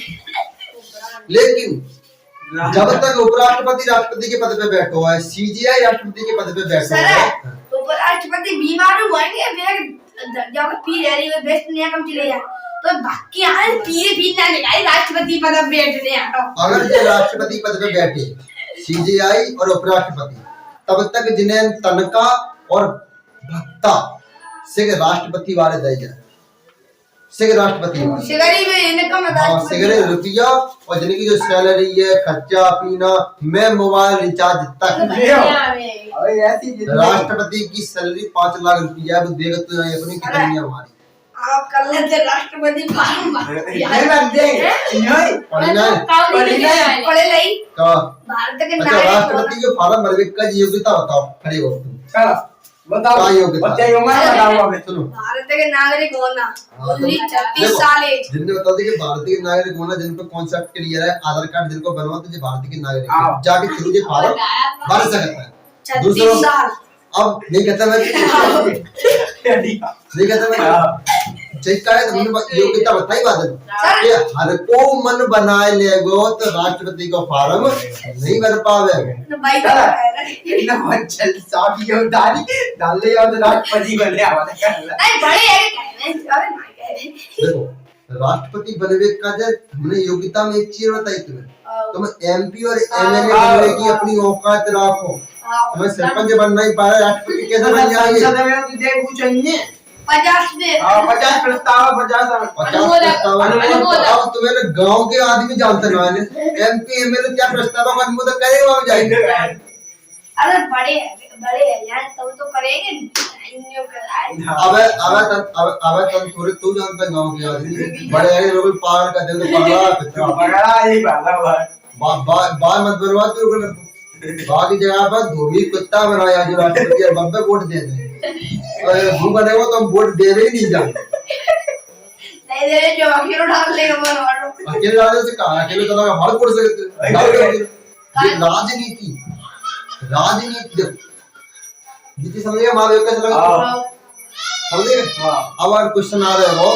लेकिन जब तक उपराष्ट्रपति राष्ट्रपति के पद पे बैठो है सीजीआई राष्ट्रपति के पद पे बैठो है उपराष्ट्रपति बीमार होंगे फिर जब पी रही है बेस्ट नहीं कम चले जाए तो बाकी यहाँ पी ना निकाले राष्ट्रपति पद पे बैठने अगर ये राष्ट्रपति पद पे बैठे सीजीआई और उपराष्ट्रपति तब तक जिन्हें तनख्वाह और भत्ता से राष्ट्रपति वाले दे जाए से राष्ट्रपति सिगरी में इनकम सिगरे रुपया और जिनकी जो सैलरी है खर्चा पीना मैं मोबाइल रिचार्ज तक राष्ट्रपति की सैलरी 5 लाख रुपया वो देगा तो अपनी कितनी हमारी आप कर लेते राष्ट्रपति फार्म पढ़े नहीं भारत के राष्ट्रपति के फार्म भरने का योग्यता बताओ खड़े हो तुम बताओ क्या योग्यता सुनो भारत के नागरिक होना 36 साल जिनने बता दिया कि भारतीय नागरिक होना जिन पे कॉन्सेप्ट क्लियर है आधार कार्ड जिनको बनवा तो भारतीय के नागरिक जाके थ्रू के फार्म भर सकता है दूसरा अब नहीं कहता मैं नहीं कहता मैं चेक का है तो मैंने योग्यता बताई बादल कि हर को मन बनाए लेगो तो राष्ट्रपति को फार्म नहीं भर पावे भाई एकदम चल साहब ये डाल ले और राष्ट्रपति बने आवाज कर नहीं बड़े है अरे भाई देखो राष्ट्रपति बनने का जब हमने योग्यता में एक चीज बताई तुम्हें तुम एमपी और एमएलए बनने की अपनी औकात रखो तुम्हें सरपंच बनना ही पाया राष्ट्रपति कैसे बन जाएंगे संसद में तुझे कुछ चाहिए 50 में 50 प्रस्ताव 50 अब तुम्हें गांव के आदमी जानते ना एमपी एमएलए क्या प्रस्ताव का अनुमोदन करेगा वहां जाएंगे अरे बड़े है यार तो करेंगे अब थोड़े तू जानता गांव के आदमी बड़े है लोग पार का दे बड़ा ही बाल मत बनवा तू बाकी जगह पर धोबी कुत्ता बनाया जो राष्ट्रपति बब्बे वोट दे दे और हम बनेगा तो हम वोट दे ही नहीं जाएंगे नहीं दे जो अकेले डाल लेगा बनवाओ अकेले डालने से कहा अकेले तो लगा हर वोट सकते ये राजनीति नीति समझिए महादेव कैसे लगा समझिए अब और क्वेश्चन आ रहे हो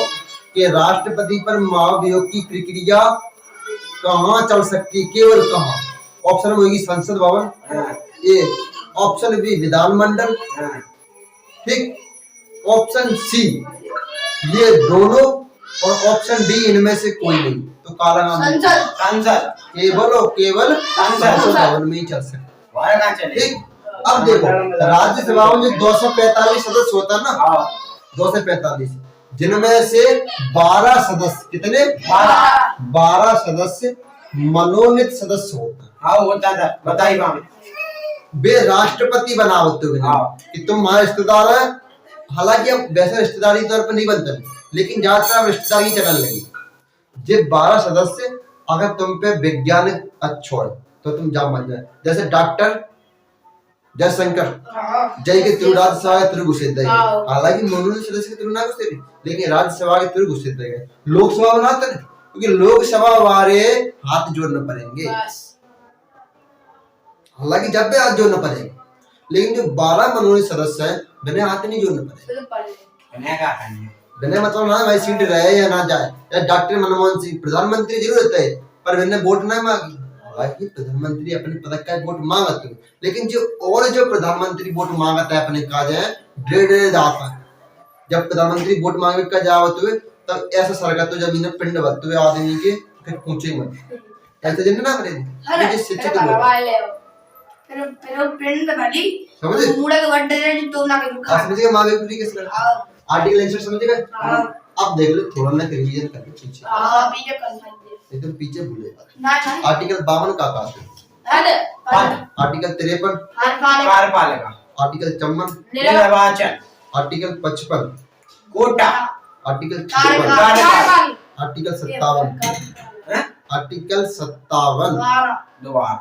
कि राष्ट्रपति पर महाभियोग की प्रक्रिया कहाँ चल सकती केवल कहाँ ऑप्शन होगी संसद भवन ए ऑप्शन बी विधानमंडल ठीक ऑप्शन सी ये दोनों और ऑप्शन डी इनमें से कोई नहीं तो काला नाम संसद केवल संसद भवन में ही चल सकता ठीक अब देखो राज्यसभा में जो 245 सदस्य होता है ना 245 जिनमें से 12 सदस्य कितने 12 सदस्य मनोनीत सदस्य होता है हाँ होता था बताइए वे राष्ट्रपति बना होते हुए कि तुम हमारे रिश्तेदार है हालांकि अब वैसे रिश्तेदारी तौर पर नहीं बनते लेकिन ज्यादातर अब रिश्तेदारी चलने लगी ये 12 सदस्य अगर तुम पे वैज्ञानिक अच्छा है तो तुम जाम बन जाए जैसे डॉक्टर जयशंकर जय के थ्रू राज्यसभा के थ्रू घुसे थे हालांकि मनोनीत सदस्य के थ्रू ना घुसे लेकिन राज्यसभा के थ्रू घुसे थे लोकसभा बनाते क्योंकि लोकसभा वाले हाथ जोड़ना पड़ेंगे हालांकि जब भी हाथ जोड़ना पड़ेगा लेकिन जो 12 मनोनीत सदस्य हैं बिना हाथ नहीं जोड़ना पड़ेगा बिना मतलब ना भाई सीट रहे या ना जाए या डॉक्टर मनमोहन सिंह प्रधानमंत्री जरूर रहते हैं पर मैंने वोट ना मांगी हालांकि प्रधानमंत्री अपने पद का वोट मांगते हैं लेकिन जो प्रधानमंत्री वोट मांगता है अपने काज है डेढ़ जाता है जब प्रधानमंत्री वोट मांगे का जावत हुए तब ऐसा सरकार तो जमीन पिंड बदते हुए आदमी के फिर पूछे मत ऐसे जिन्हें ना करें शिक्षित फिर प्रिंट बड़ी समझे? मुड़ा के गड्ढे में तो ना के आप समझिएगा माँ बेटी किस तरह आर्टिकल आंसर समझिएगा। हां आप देख लो थोड़ा ना रिवीजन कर लो पीछे, हां पीछे कर सकते एकदम पीछे भूलेगा। ना ना आर्टिकल 52 का आता है, आर्टिकल 53, कार्यपालिका, आर्टिकल 54, निर्वाचन, article 55, quota, article 56, article 57, article 57, दोबारा,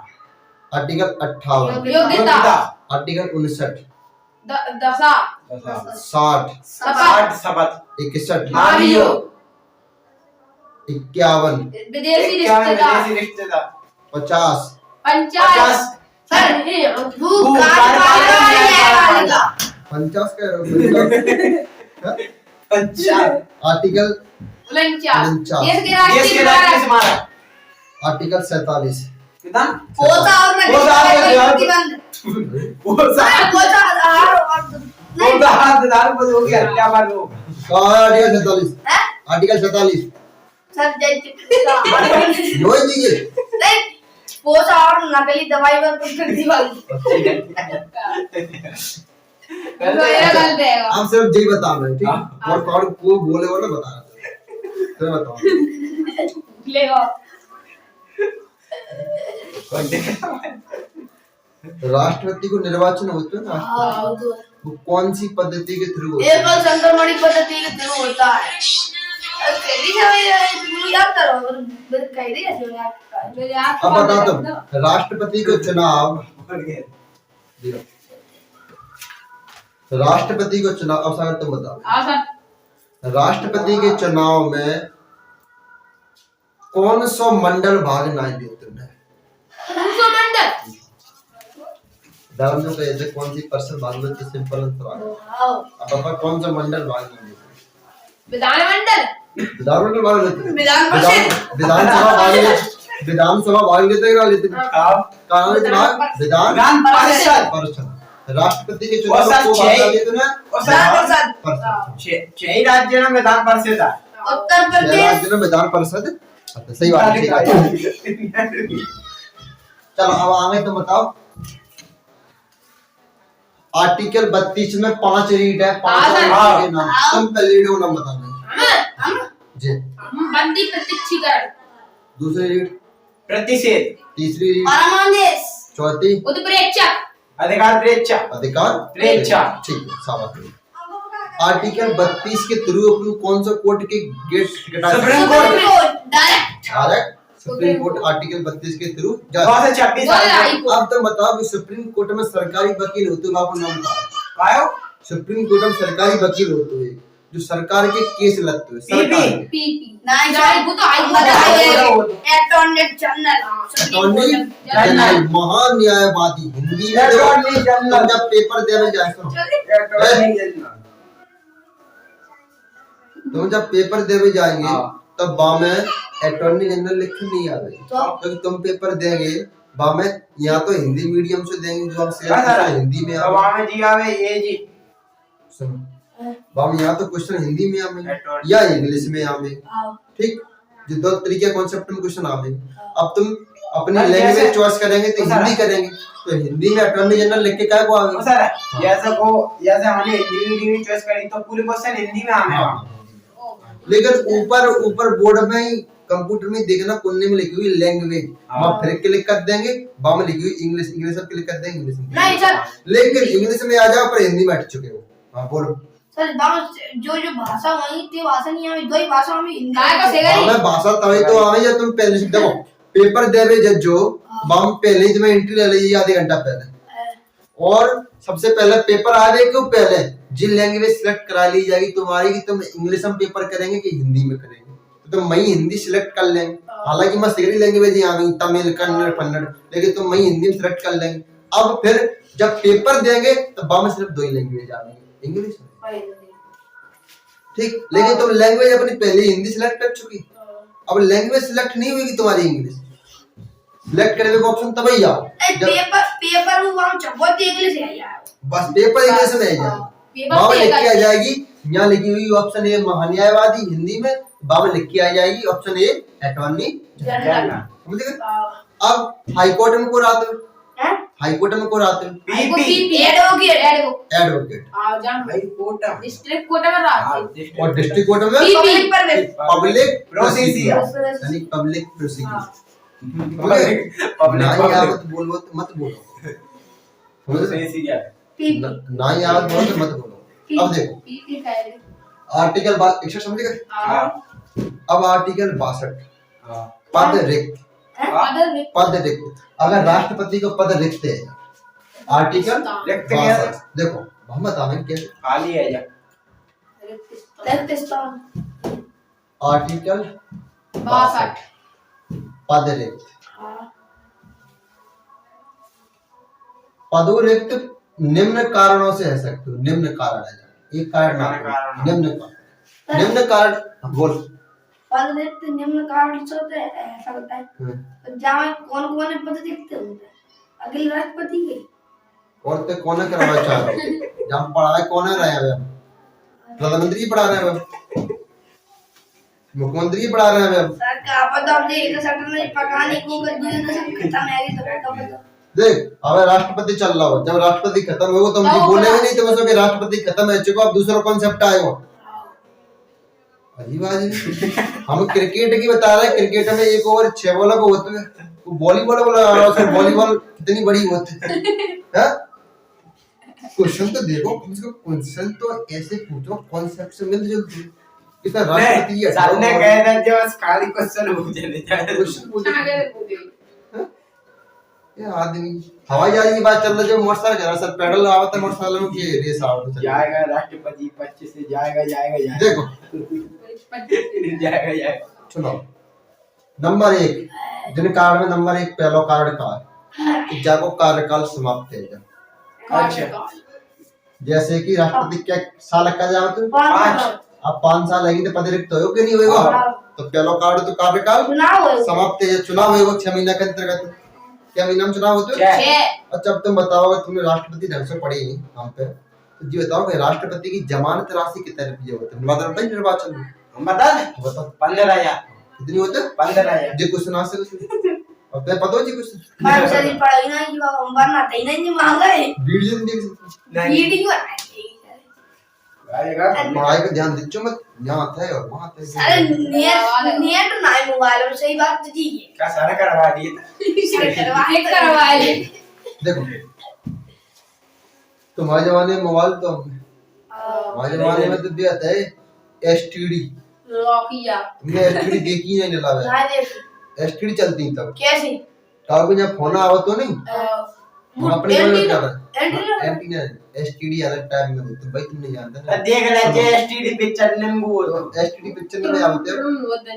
आर्टिकल 58, योग्यता, आर्टिकल 59, दशा 60, शपथ, 61, मारियो, 51, विदेशी विदेशी रिश्तेदार, 50, 50, सर भू कार्यपालिका, 50 कह रहे हो, 50, आर्टिकल 49 49, देश के राष्ट्रीय स्मारक, आर्टिकल 47, कितना? पोता और मैं पोता और प्रतिबंध पोता पोता आधार और पोता आधार पर हो गया क्या बात हो? आर्टिकल 47, आर्टिकल 47, सर जय चिकित्सा नोट लीजिए। नहीं पोता और नकली दवाई पर प्रतिबंध आप सिर्फ यही बता रहे हैं, ठीक? और कौन को बोले वो ना बता रहे हैं। तो बताओ लेगा राष्ट्रपति को निर्वाचन होता है ना, वो कौन सी पद्धति के थ्रू होता है? एकल संक्रमणिक पद्धति के थ्रू होता है। कैदी से याद करो कैदी कैसे हो यार अब बता तुम राष्ट्रपति को चुनाव, राष्ट्रपति को चुनाव, अब सागर तुम बताओ राष्ट्रपति के चुनाव में कौन सा मंडल भाग नहीं देते हैं? धर्म जो कहते हैं कौन सी पर्सन भाग लेते हैं? सिंपल आंसर आ गया। अब बता कौन सा मंडल भाग नहीं देते? विधानमंडल भाग लेते हैं, विधानसभा भाग लेते हैं, विधानसभा भाग लेते हैं, कहाँ लेते हैं? विधान परिषद। राष्ट्रपति के चुनाव को भाग लेते हैं छह ही राज्यों में विधान परिषद है। उत्तर प्रदेश राज्य में विधान परिषद। अच्छा सही बात है। चलो अब आगे तो बताओ आर्टिकल 32 में 5 रीड है, 5 रीड के नाम तुम पहले रीड का नाम बताना जी। बंदी प्रत्यक्षीकरण, दूसरी रीड प्रतिषेध, तीसरी रीड, परमादेश, चौथी उत्प्रेक्षक, अधिकार प्रेक्षा, अधिकार प्रेक्षा। ठीक है शाबाश। आर्टिकल 32 के थ्रू अपन कौन सा कोर्ट के गेट कटा सकते हैं? Supreme court direct supreme court article 32 के थ्रू जा। 226 अब तो बताओ कि सुप्रीम कोर्ट में सरकारी वकील होते हो, आपको नाम बताओ। आयो सुप्रीम कोर्ट में सरकारी वकील होते हुए जो सरकार के केस लड़ते हुए सरकार के। पीपी नहीं सॉरी वो तो अटॉर्नी जनरल, अटॉर्नी जनरल महान्यायवादी हिंदी में अटॉर्नी जनरल। जब पेपर देने जाए सुनो, तुम जब पेपर देने जाएंगे तब बा में अटॉर्नी जनरल लिख नहीं आवे, क्योंकि तुम पेपर देंगे बा में यहाँ तो हिंदी मीडियम से देंगे जो हम हिंदी में आवे जी आवे ये जी सुनो बाम यहाँ तो क्वेश्चन हिंदी में आवे या इंग्लिश में आवे, ठीक? जो दो तरीके कॉन्सेप्ट में क्वेश्चन आवे। अब तुम अपनी लैंग्वेज चॉइस करेंगे तो हिंदी करेंगे, तो हिंदी में अटॉर्नी जनरल लिख के क्या को आवे सर? जैसे हमने हिंदी में चॉइस करी तो पूरे क्वेश्चन हिंदी में आवे, लेकिन ऊपर बोर्ड में कंप्यूटर में देखना कोने में लिखी हुई लैंग्वेज वहाँ फिर क्लिक कर देंगे, बा में लिखी हुई इंग्लिश, इंग्लिश अब क्लिक कर देंगे इंग्लिश में। नहीं सर लेकिन इंग्लिश में आ जाओ पर हिंदी में हट चुके हो। हाँ बोलो सर जो भाषा वही थी भाषा नहीं आवी, दो ही भाषा में हिंदी का सेगा नहीं। हमें भाषा तभी तो आवे जब तुम पहले से देखो पेपर देवे जज्जो बाम पहले ही तुम्हें एंट्री ले ली आधे घंटा पहले, और सबसे पहले पेपर आवे क्यों पहले जिन लैंग्वेज सिलेक्ट करा ली जाएगी तुम्हारी कि तुम इंग्लिश में पेपर करेंगे कि हिंदी में करेंगे, तो तुम वही हिंदी सिलेक्ट कर लेंगे। हालांकि मैं सिगरी लैंग्वेज यहाँ गई तमिल कन्नड़ कन्नड़, लेकिन तुम वही हिंदी में सिलेक्ट कर लेंगे। अब फिर जब पेपर देंगे तो बा में सिर्फ 2 ही लैंग्वेज आएंगी इंग्लिश में, ठीक? लेकिन तुम लैंग्वेज अपनी पहले हिंदी सिलेक्ट कर चुकी, अब लैंग्वेज सिलेक्ट नहीं हुई तुम्हारी इंग्लिश सिलेक्ट करने का ऑप्शन तब ही आओ पेपर में वहां बहुत इंग्लिश है यार, बस पेपर इंग्लिश में आ जाएगी, बाबा लिख के आ जाएगी यहाँ लिखी हुई ऑप्शन ए महान्यायवादी हिंदी में, बाबा लिख के आ जाएगी ऑप्शन ए अटॉर्नी जनरल। अब हाई कोर्ट में को रात हैं? हाई कोर्ट में कौन आते हैं? PP advocate advocate. भाई कोर्ट डिस्ट्रिक्ट कोर्ट में रहते और डिस्ट्रिक्ट कोर्ट में पब्लिक पर पब्लिक प्रोसीजर यानी पब्लिक प्रोसीक्यूशन। पब्लिक ना ही आवत बोलो तो मत बोलो, प्रोसीजर ना ही आवत बोलो तो मत बोलो। अब देखो पीपी का है आर्टिकल 61 समझ गए। हाँ अब आर्टिकल 62 हाँ पद रिक्त। अदर में पद रिक्त, अगर राष्ट्रपति को पद रिक्त है, आर्टिकल रिक्त क्या है? 62 देखो मोहम्मद आमिर के खाली है या रेगिस्तान आर्टिकल 62 पद रिक्त। पदों रिक्त निम्न कारणों से है सकते हो। निम्न कारण है, एक कारण ना निम्न कारण बोल। पद रिक्त निम्न कारण से होते हैं, ऐसा होता है तो जहाँ कौन कौन पद रिक्त होता है अगले राष्ट्रपति के और ते कौन करवा चाह रहे हो? जब पढ़ाए कौन रहे हैं? प्रधानमंत्री पढ़ा रहे हैं, मुख्यमंत्री पढ़ा रहे हैं। सर का पता अब ये तो सटर में पकाने को कर दिया तो सब खत्म है ये तो पता देख अब राष्ट्रपति चल रहा हो, जब राष्ट्रपति खत्म हो तो हम बोलेंगे नहीं तो बस कि राष्ट्रपति खत्म है चुका, अब दूसरा कॉन्सेप्ट आएगा। अजीब बात। हम क्रिकेट की बता रहे हैं, क्रिकेट में एक ओवर 6 बॉल को होते हैं, वो वॉलीबॉल बोला वॉलीबॉल कितनी बड़ी होती है। क्वेश्चन तो देखो, क्वेश्चन तो ऐसे पूछो कॉन्सेप्ट से मिल जुलते। कितना राष्ट्रपति है सर ने कह दिया जो खाली क्वेश्चन पूछे नहीं जाए क्वेश्चन पूछे। आगे पूछे ये आदमी हवाई जहाज की बात चल रहा है, जो मोटरसाइकिल चला सर पेडल आवत है मोटरसाइकिल में कि रेस आवत है जाएगा राष्ट्रपति 25 से जाएगा देखो जाएगा सुनो। नंबर 1 जिन कारण में नंबर 1 पहला कारण का है कि जाको कार्यकाल समाप्त है जा। अच्छा जैसे कि राष्ट्रपति क्या साल का जाओ तो 5 अब 5 साल लगी तो पद रिक्त हो कि नहीं होगा। तो पहला कारण तो कार्यकाल चुनाव हो समाप्त है, चुनाव होगा 6 महीने के अंतर्गत। क्या महीना में चुनाव होते हैं? 6 अच्छा अब तुम बताओ, अगर तुमने राष्ट्रपति ढंग से पढ़ी नहीं हम पे तो जी बताओ कि राष्ट्रपति की जमानत राशि कितने रुपये होते हैं? बात बताइए निर्वाचन में हम बता दें बताओ 15,000 कितनी होते हैं? 15,000 जी क्वेश्चन आ सकते और तुम्हें पता हो जी कुछ मैं सही पढ़ाई ना कि हम बनना ही नहीं मांगा है वीडियो नहीं देख सकते। नहीं वीडियो आएगा पढ़ाई पे ध्यान दीजिए मत, यहाँ थे और वहाँ थे। अरे नेट ना है मोबाइल में, सही बात तो जी है क्या सारा करवा दिए करवाए देखो तुम्हारे जमाने में मोबाइल तो हमारे जमाने में तो दिया था एसटीडी। लॉकिया तुमने एसटीडी देखी नहीं निलावे? ना देख एसटीडी चलती तब कैसे तब जब फोन आवा तो नहीं हम अपने घर में क्या था एंटीना एंटीना एसटीडी अलग टाइप में होते भाई, तुम नहीं जानते ना। देख ले जे एसटीडी पिक्चर नंबू हो एसटीडी पिक्चर में आते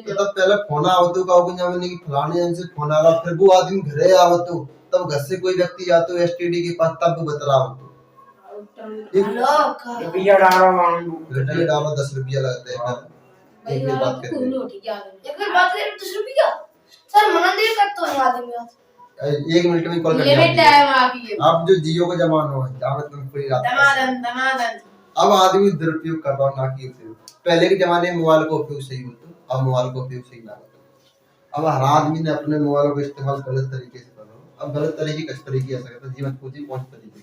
तो तब पहले फोन आवतो का हो जब कि फलाने जन से फोन आ रहा, फिर वो आदमी घरे आवतो तब घर से कोई व्यक्ति आतो एसटीडी के पास तब वो बता रहा होतो हेलो का रुपया डालो मांगू घंटे डालो 10 रुपया लगते हैं। एक भी बात करते हैं। एक बार बात करें 10 रुपया सर मना दे करते हो आदमी 1 मिनट में कॉल कर लिमिट टाइम आती है अब जो जियो का जमाना है जहाँ तुम पूरी रात दमादन अब आदमी दुरुपयोग कर रहा ना कि उपयोग। पहले के जमाने में मोबाइल का उपयोग सही होता, अब मोबाइल का उपयोग सही ना होता। अब हर आदमी ने अपने मोबाइल का इस्तेमाल गलत तरीके से कर रहा है। अब गलत तरीके किस तरीके से करता है जीवन को जी कौन तरीके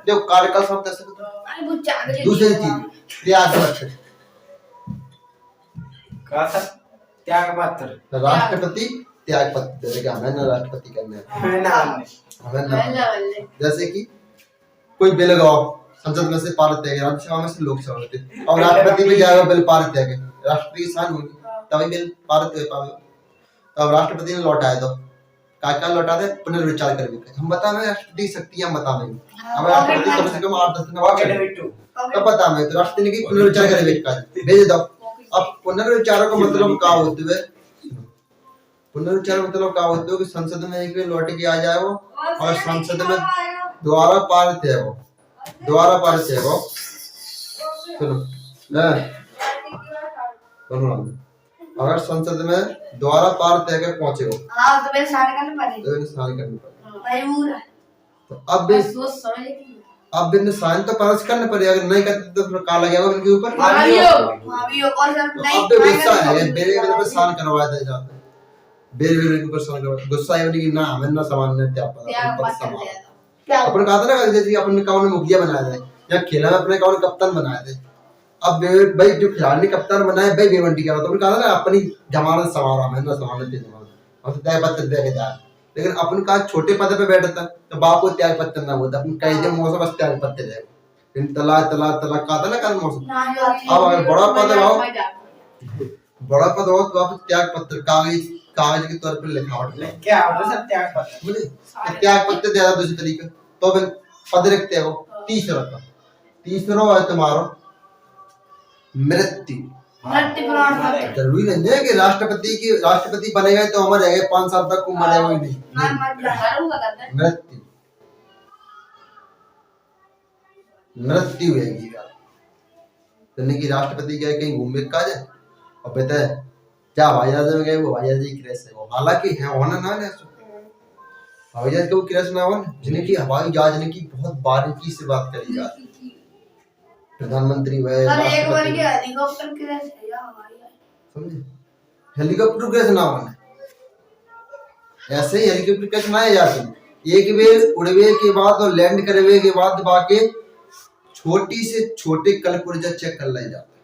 देखो कार्यकाल समाप्त कैसे होता है। अरे वो चांद दूसरी चीज त्याग पत्र। का था त्याग पत्र राष्ट्रपति त्याग पत्र देगा, हमें ना राष्ट्रपति करने है ना हमें ना। जैसे कि कोई बिल लगाओ संसद में से पारित है, राज्यसभा में से लोकसभा में और राष्ट्रपति में जाएगा बिल पारित है, राष्ट्रपति की शान होगी तभी बिल पारित हो पाएगा। तो अब राष्ट्रपति ने लौटाए तो क्या लौटा दे पुनर्विचार करके हम बता में राष्ट्रपति की शक्तियां बता में अब राष्ट्रपति कम से कम 8-10 दिन बाद तब बता में तो राष्ट्रपति ने की पुनर्विचार करे भेज दो। अब पुनर्विचार का मतलब क्या होते हुए पुनर्विचार मतलब क्या होते हो कि संसद में एक बार लौट के आ जाए वो और संसद में दोबारा पारित है वो सुनो अगर संसद में दोबारा पारित है पहुंचे वो हां तो मेरे सारे करने पड़ेगा तो साइन करने पड़ेगा। मजबूर है तो अब सोच समझ की अब बिन साइन तो पास करने पड़ेगा, अगर नहीं करते तो फिर काला गया उनके ऊपर। मावियो और सर अब तो गुस्सा है मेरे मतलब साइन करवाया जाता है बेर बेर के प्रश्न कर गुस्सा है कि ना हमें ना सामान्य त्याग त्याग पद पत्र संभाल दे दो क्या अपन कहा था ना जैसे कि अपन कौन ने मुखिया बनाया था या खेला में अपने कौन कप्तान बनाए थे। अब भाई जो खिलाड़ी ने कप्तान बनाया भाई बेमंडी करा तो अपन कहा था ना अपनी जमानत संभाला मैं ना संभालने थे जमानत और त्याग पत्र दे के जा। लेकिन अपन का छोटे पद पे बैठा था तो बाप को त्याग पत्र ना होता अपन कह दे मौसम बस त्याग पत्र दे फिर तला तला तला कहा था ना कल मौसम। ना योगी अब अगर बड़ा पद हो मजा बड़ा पद हो तो आप त्याग पत्र कागज के तौर पर लिखावट ले क्या होता है त्याग पत्र बोले त्याग पत्र दे दूसरे तरीके तो फिर पद लिखते हो तीसरा है तुम्हारा मृत्यु। मृत्यु प्रमाण पत्र जरूरी नहीं है कि राष्ट्रपति बनेगा तो अमर रहेगा 5 साल तक उम्र है वही ना नहीं। मत जाना करूंगा करते हैं मृत्यु है यानी कि राष्ट्रपति क्या कहीं घूमने का जाए और कहता है क्या हवाई जहाज में गए वो हवाई जहाज की क्रैश है वो हालांकि है होना ना है हवाई जहाज का वो क्रैश ना हो जिन्हें की हवाई जहाज ने की बहुत बारीकी से बात करी जाती है प्रधानमंत्री हुए सर एक बार राष्ट्रपति के हेलीकॉप्टर क्रैश है या हवाई जहाज समझे हेलीकॉप्टर क्रैश ना होने ऐसे ही हेलीकॉप्टर क्रैश ना है जाते एक बेर उड़वे के बाद और लैंड करवे के बाद बाकी छोटी से छोटे कलपुर्जा चेक कर ले जाते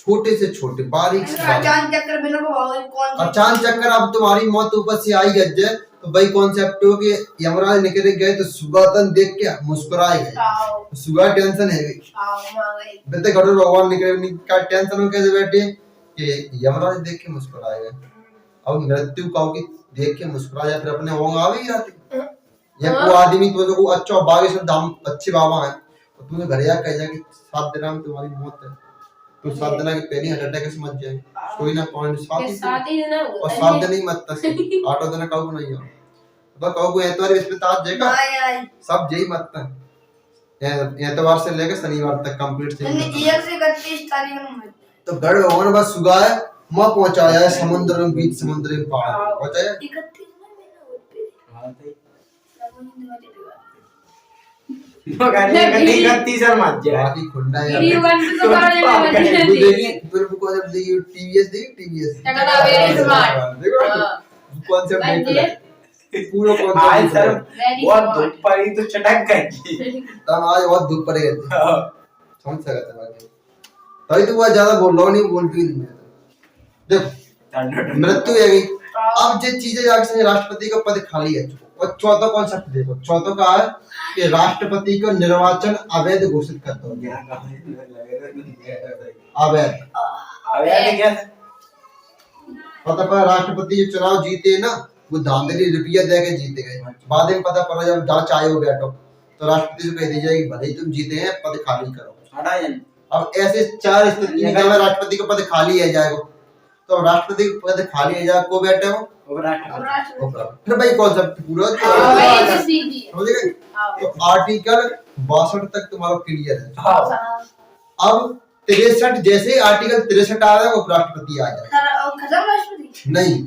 छोटे से छोटे बारीक से बारीक अचानक चक्कर बिना को भाव कौन सा अचानक चक्कर अब तुम्हारी मौत ऊपर से आई गज्जे तो भाई कॉन्सेप्ट हो कि यमराज निकल गए तो सुगातन देख के मुस्कुराए गए आओ सुगा टेंशन है आओ मांगे बेटे घटो भगवान निकले का टेंशन में कैसे बैठे कि यमराज देख के मुस्कुराए गए अब मृत्यु काउ की देख के मुस्कुराया फिर अपने होंगे आ भी जाते या वो आदमी तो जो अच्छा बागेश्वर धाम अच्छे बाबा है तो तुम्हें घर या कह जाए कि 7 दिन में तुम्हारी मौत है तो 7 दिन के पहले हार्ट अटैक से मत जाए कोई ना पॉइंट के साथ ही ना और 7 दिन ही मत तक 8 दिन काउ को नहीं हो तो काउ को एतवार अस्पताल जाएगा आय सब यही मत तक एतवार से लेकर शनिवार तक कंप्लीट से एक से 31 तारीख को मत तो गढ़ भगवान बस सुगाए मां पहुंचाया है समुद्र में बीच समुद्र में पहाड़ पहुंचाया 31 में मैंने वोट पे हां तो लगन वाली मगर ये गति सर मत जाए बाकी खुंडा है वीडियो बन तो करने वो लगे देखिए फिर वो कौन सा देखिए टीवीएस टकला वेरी स्मार्ट देखो हां कॉन्सेप्ट बन देख ले पूरा आज कॉन्सेप्ट सर Very बहुत smart. धूप पड़ी तो चटक गई तब आज बहुत दुख पड़ेगा हाँ। समझ सकते बाकी तभी तो वो ज्यादा बोल रहा हूं नहीं बोलती नहीं है देखो मृत्यु है गई अब जो चीजें जाके राष्ट्रपति का पद खाली है और चौथा कॉन्सेप्ट देखो चौथा का है कि राष्ट्रपति को निर्वाचन अवैध घोषित कर दो अवैध अब यार क्या पता पर राष्ट्रपति जो चुनाव जीते ना वो धांधली रुपया दे के जीते गए बाद में पता पड़ा जब जांच आयोग बैठो तो राष्ट्रपति से कह दी जाएगी भले ही तुम जीते हैं पद खाली करो हटा जाए अब ऐसे 4 स्थिति में अगर राष्ट्रपति का पद खाली है जाएगा तो अब राष्ट्रपति का पद खाली है जाए को बैठे हो फिर भाई कॉन्सेप्ट पूरा वही तो सीधी समझ गए तो आर्टिकल 62 तक तुम्हारा क्लियर है अब 63 जैसे आर्टिकल 63 आ रहा है वो राष्ट्रपति आ जाए सर अब खत्म राष्ट्रपति नहीं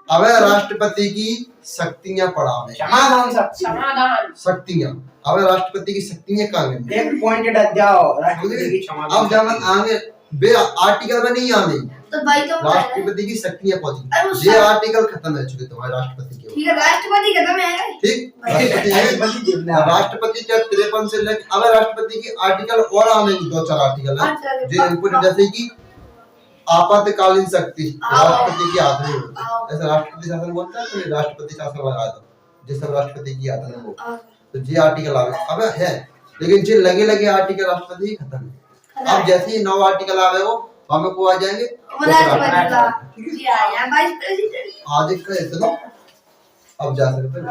अब राष्ट्रपति की शक्तियां पढ़ावे समाधान सब समाधान शक्तियां अब राष्ट्रपति की शक्तियां कहाँ गई एक पॉइंट हट जाओ राष्ट्रपति की समाधान अब जब आगे बे आर्टिकल में नहीं आने तो भाई तो राष्ट्रपति की शक्तियां अरे वो पहुंची ये आर्टिकल खत्म है चुके तुम्हारे राष्ट्रपति के ठीक है राष्ट्रपति खत्म है ठीक राष्ट्रपति है राष्ट्रपति जब 53 से लेकर अब राष्ट्रपति की आर्टिकल और आने 2-4 आर्टिकल है जो इनपुट जैसे कि आपातकालीन शक्ति राष्ट्रपति की हाथ में होती है ऐसा राष्ट्रपति शासन बोलता है तो राष्ट्रपति शासन लगा दो जिस राष्ट्रपति की हाथ में हो तो ये आर्टिकल आवे अब है लेकिन जो लगे आर्टिकल राष्ट्रपति खत्म है अब जैसे ही 9 आर्टिकल आवे वो हमें को आ जाएंगे राष्ट्रपति का या वाइस प्रेसिडेंट आज का इतना अब जा सकते हैं